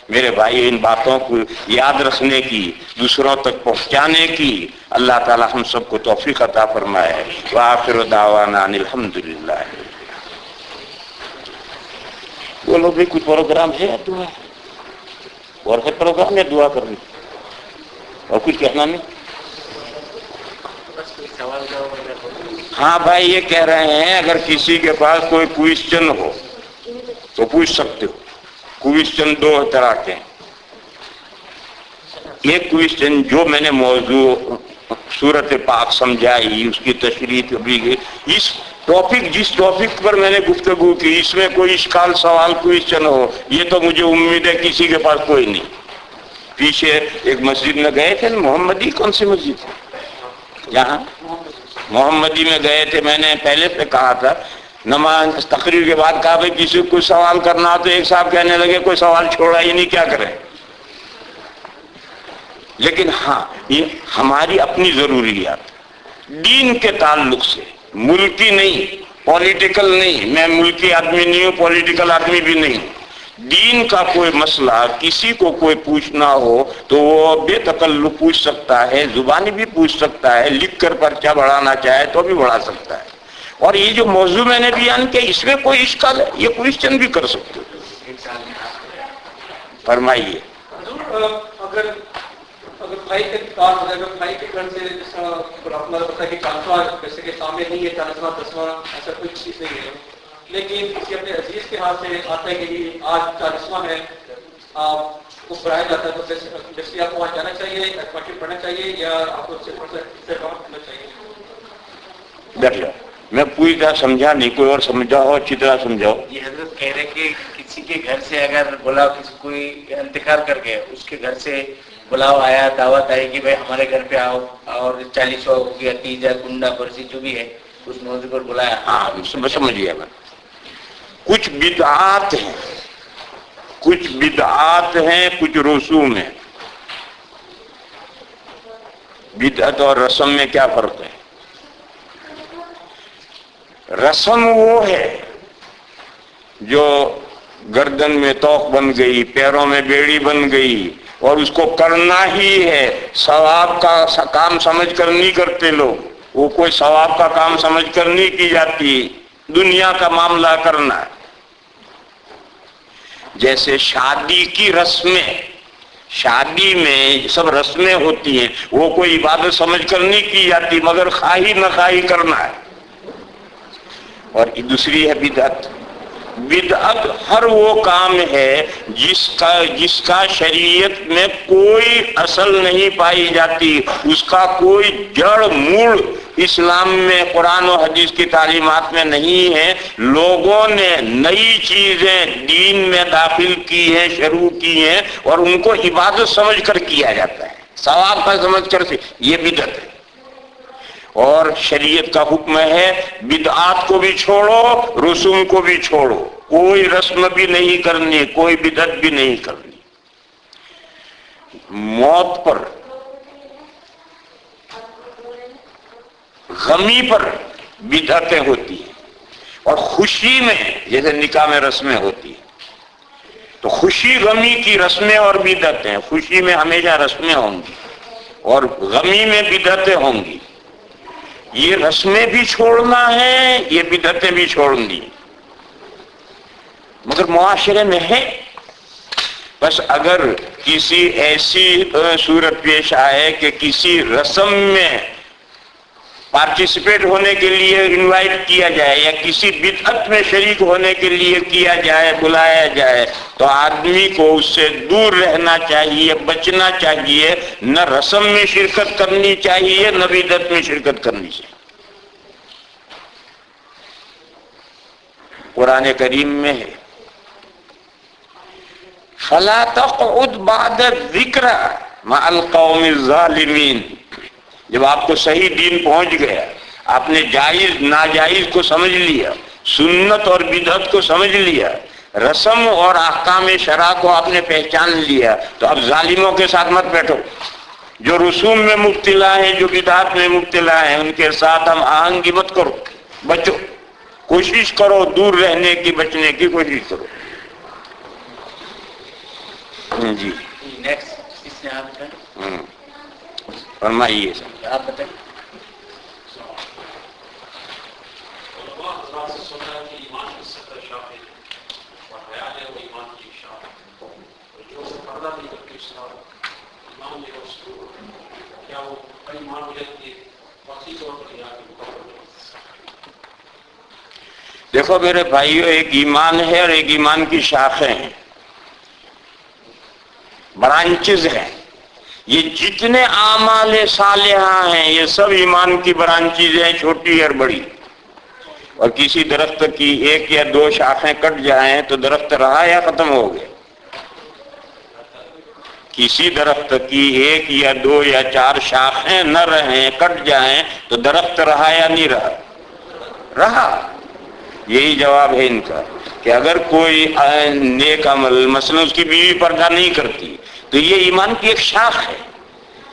میرے بھائی، ان باتوں کو یاد رکھنے کی، دوسروں تک پہنچانے کی اللہ تعالی ہم سب کو توفیق عطا فرمائے۔ وآخر دعوانا ان الحمدللہ۔ بولو بھی کوئی پروگرام ہے یا دعا اور ہے؟ پروگرام یا دعا کرنی اور کچھ کہنا نہیں؟ ہاں بھائی، یہ کہہ رہے ہیں اگر کسی کے پاس کوئی کوئسچن ہو تو پوچھ سکتے ہو۔ کوئسچن دو طرح کے ہیں۔ ایک کوئسچن جو میں نے موضوع سورت پاک سمجھائی، اس کی تشریح بھی، اس ٹاپک جس ٹاپک پر میں نے گفتگو کی، اس میں کوئی اشکال سوال کوئسچن ہو، یہ تو مجھے امید ہے کسی کے پاس کوئی نہیں۔ پیچھے ایک مسجد میں گئے تھے، محمدی، کون سی مسجد ہے یہاں؟ محمدی میں گئے تھے، میں نے پہلے سے کہا تھا، نماز تقریر کے بعد کہا بھائی کسی کو کوئی سوال کرنا ہو تو ایک صاحب کہنے لگے کوئی سوال چھوڑا ہی نہیں، کیا کریں؟ لیکن ہاں، یہ ہماری اپنی ضروریات دین کے تعلق سے، ملکی نہیں، پولیٹیکل نہیں، میں ملکی آدمی نہیں ہوں، پولیٹیکل آدمی بھی نہیں، دین کا کوئی مسئلہ کسی کو کوئی پوچھنا ہو تو وہ بے تکلف پوچھ سکتا ہے، زبانی بھی پوچھ سکتا ہے، لکھ کر پرچہ بڑھانا چاہے تو بھی بڑھا سکتا ہے۔ اور یہ جو موضوع میں نے بیان کیا، اس میں کوئی اشکال ہے؟ یہ کوئسچن بھی کر سکتے ہو۔ فرمائیے۔ اگر بھائی کے کار ہو جائے، اگر بھائی کے گھر سے جس طرح آپ نے بتایا کہ 40واں جیسے کہ شامل نہیں ہے، 40واں 10واں ایسا کچھ چیز نہیں ہے، لیکن کسی اپنے عزیز کے ہاتھ سے آتا ہے کہ آج 40واں ہے، آپ کو بڑھایا جاتا ہے، تو جیسے آپ کو وہاں جانا چاہیے، ایڈمٹ پڑھنا چاہیے، یا آپ کو صرف کرنا چاہیے؟ دیکھ میں پوری طرح سمجھا نہیں، کوئی اور سمجھا ہو اچھی طرح سمجھاؤ۔ یہ حضرت کہہ رہے کہ کسی کے گھر سے اگر بلاؤ، کسی کوئی انتقال کر گئے، اس کے گھر سے بلاؤ آیا، دعوت آئی کہ بھائی ہمارے گھر پہ آؤ، اور 40واں ہو گیا، تیجا، کنڈا، برسی جو بھی ہے اس موضوع پر بلایا۔ ہاں سمجھ گیا میں۔ کچھ بدعات ہیں، کچھ بدعات ہیں، کچھ رسوم ہیں۔ بدعت اور رسم میں کیا فرق ہے؟ رسم وہ ہے جو گردن میں توق بن گئی، پیروں میں بیڑی بن گئی، اور اس کو کرنا ہی ہے، ثواب کا کام سمجھ کر نہیں کرتے لوگ، وہ کوئی ثواب کا کام سمجھ کر نہیں کی جاتی، دنیا کا معاملہ کرنا ہے۔ جیسے شادی کی رسمیں، شادی میں سب رسمیں ہوتی ہیں، وہ کوئی عبادت سمجھ کر نہیں کی جاتی، مگر خواہی نہ خواہی کرنا ہے۔ اور دوسری ہے بدعت۔ بدعت ہر وہ کام ہے جس کا شریعت میں کوئی اصل نہیں پائی جاتی، اس کا کوئی جڑ موڑ اسلام میں قرآن و حدیث کی تعلیمات میں نہیں ہے، لوگوں نے نئی چیزیں دین میں داخل کی ہیں، شروع کی ہیں، اور ان کو عبادت سمجھ کر کیا جاتا ہے، ثواب کا سمجھ کر، یہ بدعت ہے۔ اور شریعت کا حکم ہے بدعات کو بھی چھوڑو، رسوم کو بھی چھوڑو، کوئی رسم بھی نہیں کرنی، کوئی بدعت بھی نہیں کرنی۔ موت پر غمی پر بدعتیں ہوتی ہیں، اور خوشی میں جیسے نکاح میں رسمیں ہوتی ہیں، تو خوشی غمی کی رسمیں اور بدعتیں، خوشی میں ہمیشہ رسمیں ہوں گی اور غمی میں بدعتیں ہوں گی. یہ رسمیں بھی چھوڑنا ہے، یہ بدعتیں بھی چھوڑنی، مگر معاشرے میں ہے. بس اگر کسی ایسی صورت پیش آئے کہ کسی رسم میں پارٹیسپیٹ ہونے کے لیے انوائٹ کیا جائے یا کسی بدعت میں شریک ہونے کے لیے کیا جائے، بلایا جائے، تو آدمی کو اس سے دور رہنا چاہیے، بچنا چاہیے. نہ رسم میں شرکت کرنی چاہیے، نہ بدعت میں شرکت کرنی چاہیے. قرآن کریم میں ہے فَلَا تَقْعُدْ بَعْدَ الذِّكْرَى مَعَ الْقَوْمِ الظَّالِمِينَ. جب آپ کو صحیح دین پہنچ گیا، آپ نے جائز ناجائز کو سمجھ لیا، سنت اور بدعت کو سمجھ لیا، رسم اور احکام شرع کو آپ نے پہچان لیا، تو اب ظالموں کے ساتھ مت بیٹھو. جو رسوم میں مبتلا ہیں، جو بدعت میں مبتلا ہیں، ان کے ساتھ ہم آہنگی مت کرو، بچو، کوشش کرو دور رہنے کی، بچنے کی کوشش کرو. جی نیکسٹ اس نے آپ کا فرمائیے سر. آپ بتائیں. دیکھو میرے بھائیو، ایک ایمان ہے اور ایک ایمان کی شاخیں ہیں، برانچز ہیں. یہ جتنے اعمال صالحہ ہیں یہ سب ایمان کی برانچز ہیں، چھوٹی اور بڑی. اور کسی درخت کی ایک یا دو شاخیں کٹ جائیں تو درخت رہا یا ختم ہو گیا؟ کسی درخت کی ایک یا دو یا چار شاخیں نہ رہیں، کٹ جائیں، تو درخت رہا یا نہیں رہا؟ رہا. یہی جواب ہے ان کا کہ اگر کوئی نیک عمل، مثلا اس کی بیوی پردہ نہیں کرتی، تو یہ ایمان کی ایک شاخ ہے.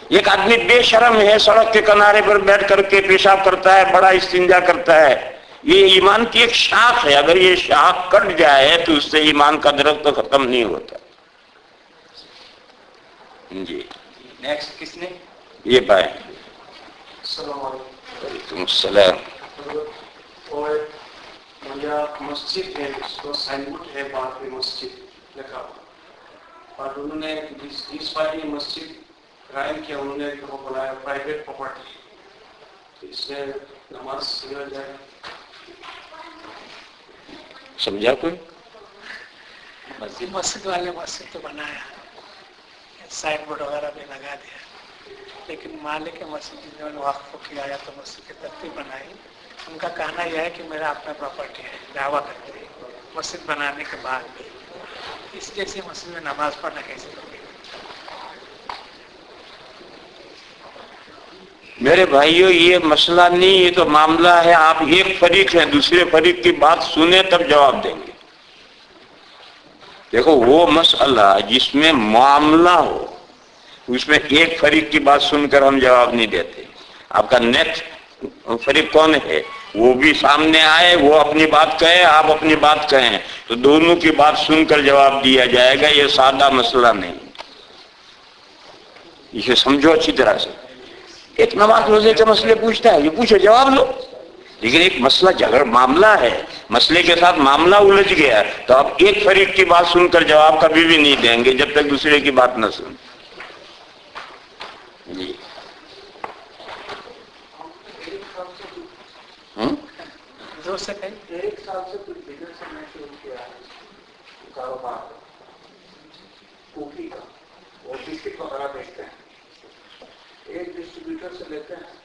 ایک آدمی بے شرم ہے، سڑک کے کنارے پر بیٹھ کر کے پیشاب کرتا ہے، بڑا استنجا کرتا ہے، یہ ایمان کی ایک شاخ ہے. اگر یہ شاخ کٹ جائے تو اس سے ایمان کا درخت ختم نہیں ہوتا. جی نیکسٹ کس نے؟ یہ پائے. السلام علیکم. وعلیکم السلام. اور یہاں مسجد ہے، اس کو سائن بورڈ ہے باہر میں مسجد لکھا ہوا، اور انہوں نے جس پارٹی مسجد قائم کیا، انہوں نے وہ بنایا پرائیویٹ پراپرٹی، اس میں نماز سمجھا جائے. سمجھا کوئی؟ مسجد والے مسجد تو بنایا، سائن بورڈ وغیرہ بھی لگا دیا، لیکن مالک مسجد جنہوں نے وقف کیا یا تو مسجد کی ترتیب بنائی، ان کا کہنا یہ ہے کہ میرا اپنا پراپرٹی ہے، دعویٰ کرتے ہیں مسجد بنانے کے بعد بھی. اس جیسے مسجد میں نماز پڑھنا کیسے ہوگی؟ میرے بھائیو، یہ مسئلہ نہیں، یہ تو معاملہ ہے. آپ ایک فریق ہیں، دوسرے فریق کی بات سنیں تب جواب دیں گے. دیکھو، وہ مسئلہ جس میں معاملہ ہو، اس میں ایک فریق کی بات سن کر ہم جواب نہیں دیتے. آپ کا نیکسٹ فریق کون ہے، وہ بھی سامنے آئے، وہ اپنی بات کہے، آپ اپنی بات کہیں، تو دونوں کی بات سن کر جواب دیا جائے گا. یہ سادہ مسئلہ نہیں، اسے سمجھو اچھی طرح سے. ایک نماز روزے کے مسئلے پوچھتا ہے، یہ پوچھو جواب لو. لیکن ایک مسئلہ جھگڑ معاملہ ہے، مسئلے کے ساتھ معاملہ الجھ گیا، تو آپ ایک فریق کی بات سن کر جواب کبھی بھی نہیں دیں گے جب تک دوسرے کی بات نہ سن. جی دو سیکنڈ. ایک سال سے کچھ بزنس میں شروع کیا ہے، کاروبار کوکی کا، وہ بسکٹ وغیرہ بیچتے ہیں. ایک ڈسٹریبیوٹر سے لیتے ہیں،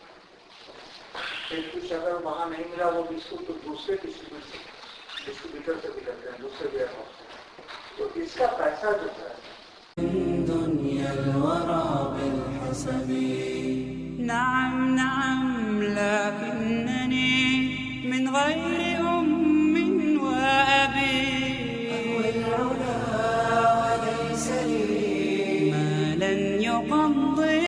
پھر کچھ اگر وہاں نہیں ملا وہ بسکٹ، تو دوسرے ڈسٹریبیوٹر سے بھی لیتے ہیں، دوسرے ویئر ہاؤس سے. تو اس کا پیسہ جو ہے دنيا الورى بالحسب. نعم نعم لكنني من غير